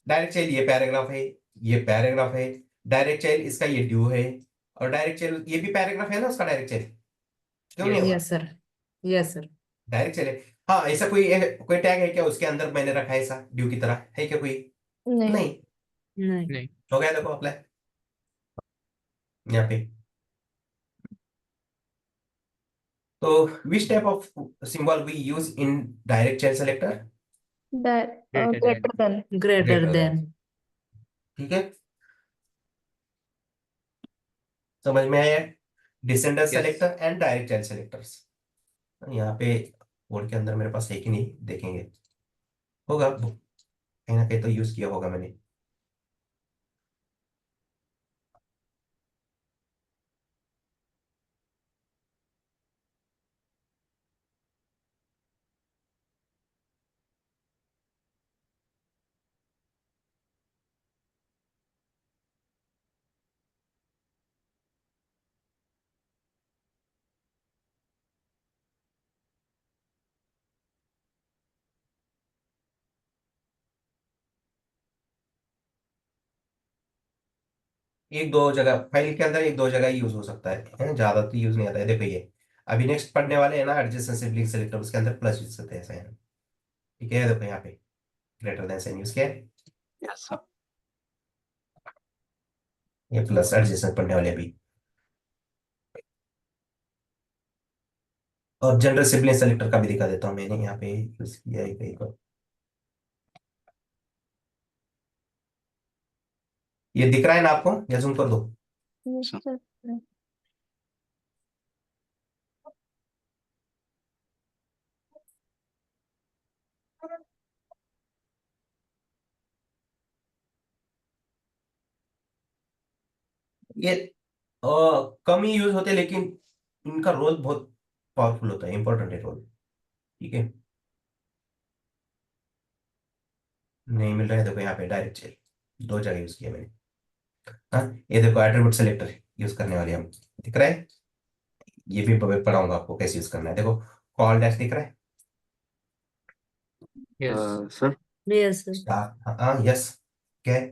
डायरेक्ट चाइल्ड ये पैराग्राफ है, ये पैराग्राफ है, डायरेक्ट चाइल्ड इसका ये ड्यू है, और डायरेक्ट चाइल्ड ये भी पैराग्राफ है ना उसका डायरेक्ट चाइल्ड, क्यों नहीं होगा? Yes sir. Yes sir. Direct child. हाँ, ऐसा कोई टैग है क्या उसके अंदर मैंने रखा है ऐसा ड्यू की तरह, है क्या कोई? नहीं। नहीं। नहीं। नहीं. हो गया, देखो अप्लाई यहाँ पे। तो which type of symbol we use in direct child selector? Greater than. Greater than. Greater Greater than. ठीक है, समझ में आया? Descendant Yes. Selector and direct child selectors. यहाँ पे बोर्ड के अंदर मेरे पास है कि नहीं देखेंगे, होगा कहीं ना कहीं तो यूज किया होगा मैंने। एक दो जगह फाइल के अंदर, एक दो जगह यूज हो सकता है, ज्यादा तो यूज नहीं आता है। देखो ये अभी नेक्स्ट पढ़ने वाले हैं ना एडजेसेंट सिबलिंग सेलेक्टर, उसके अंदर प्लस यूज करते हैं ऐसा है। ठीक है, देखो यहाँ पे ग्रेटर देन साइन यूज किया है, यस सर। ये प्लस एडजेसेंट पढ़ने वाले अभी। और जनरल सिबलिंग सेलेक्टर का भी दिखा देता हूँ, मैंने यहाँ पे यूज किया है कहीं पर। ये दिख रहा है ना आपको, या जूम कर दो? Yes sir. ये कम ही यूज होते हैं, लेकिन इनका रोल बहुत पावरफुल होता है, इंपॉर्टेंट है रोल। ठीक है, नहीं मिल रहा है, देखो यहाँ पे डायरेक्ट चेल दो जगह यूज किया मैंने। हाँ, ये देखो एट्रीब्यूट सेलेक्टर यूज करने वाले हम, दिख रहा है? ये भी पढ़ाऊंगा आपको कैसे यूज करना है। देखो कॉल डैश दिख रहा है? Yes. Sir yes sir. हाँ हाँ, यस, क्या है?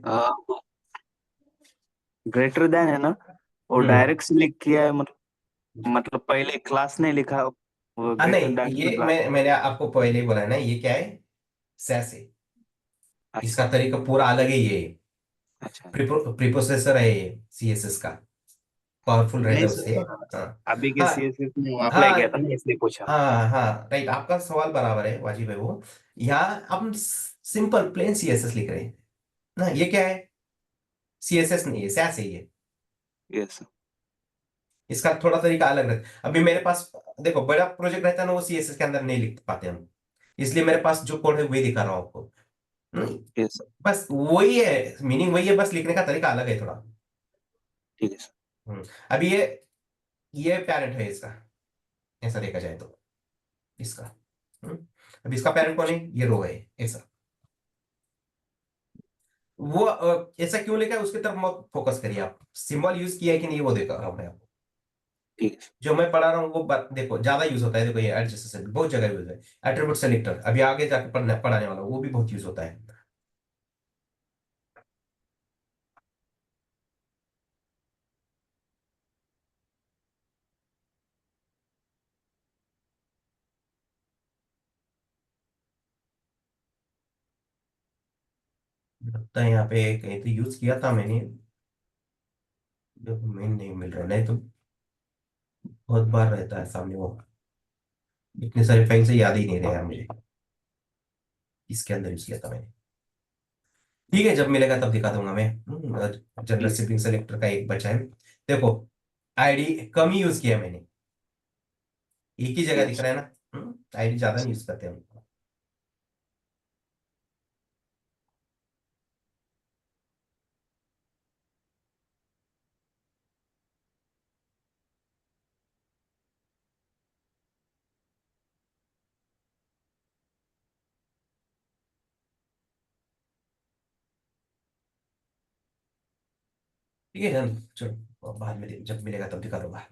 ग्रेटर देन है ना, और हम्म। डायरेक्ट सिलेक्ट किया है, मतलब पहले क्लास नहीं लिखा, वो हाँ ग्रेटर नहीं, देन ये मैंने आपको पहले ही बोला है ना, ये क्या है, सैस है। अच्छा इसका तरीका पूरा अलग है, ये अच्छा। प्रीप्रोसेसर है ये CSS का, पावरफुल रहता नहीं है उससे। सर, हाँ अभी के हाँ CSS में अप्लाई हाँ किया था ना, इसलिए पूछा। हाँ हाँ, राइट, आपका सवाल बराबर है, वाजिब है वो। यहाँ हम सिंपल प्लेन CSS लिख रहे हैं ना, ये क्या है, CSS नहीं है, सैस है ये। यस इसका थोड़ा तरीका अलग रहता है। अभी मेरे पास देखो बड़ा प्रोजेक्ट रहता है ना, वो CSS के अंदर नहीं लिख पाते हम, इसलिए मेरे पास जो कोड है वही दिखा रहा हूँ आपको। यस बस वही है, मीनिंग वही है, बस लिखने का तरीका अलग है थोड़ा। ठीक है सर। अभी ये ये पेरेंट है इसका, ऐसा देखा जाए तो इसका। अब इसका पेरेंट कौन है, ये रो है ऐसा। वो ऐसा क्यों लिखा है उसकी तरफ मत फोकस करिए आप, सिंबल यूज किया है कि नहीं वो देखा रहा हूं मैं आपको। ठीक है। जो मैं पढ़ा रहा हूँ वो बात देखो ज्यादा यूज होता है, देखो ये एडजस्टेबल बहुत जगह यूज है। एट्रीब्यूट सेलेक्टर अभी आगे जाकर पढ़ाने वाला हूं, वो भी बहुत यूज होता है। लगता है यहाँ पे कहीं तो यूज किया था मैंने, देखो मैं नहीं मिल रहा, नहीं तो बहुत बार रहता है सामने वो, इतने सारे फाइल से याद ही नहीं रहा मुझे इसके अंदर यूज किया था मैंने। ठीक है, जब मिलेगा तब दिखा दूंगा मैं। जनरल सिबलिंग सेलेक्टर का एक बचा है, देखो आईडी कम ही यूज किया मैंने, एक ही जगह दिख रहा है ना। आईडी ज्यादा नहीं यूज करते हम। ठीक है चलो, बाद में जब मिलेगा तब दिखा दूंगा।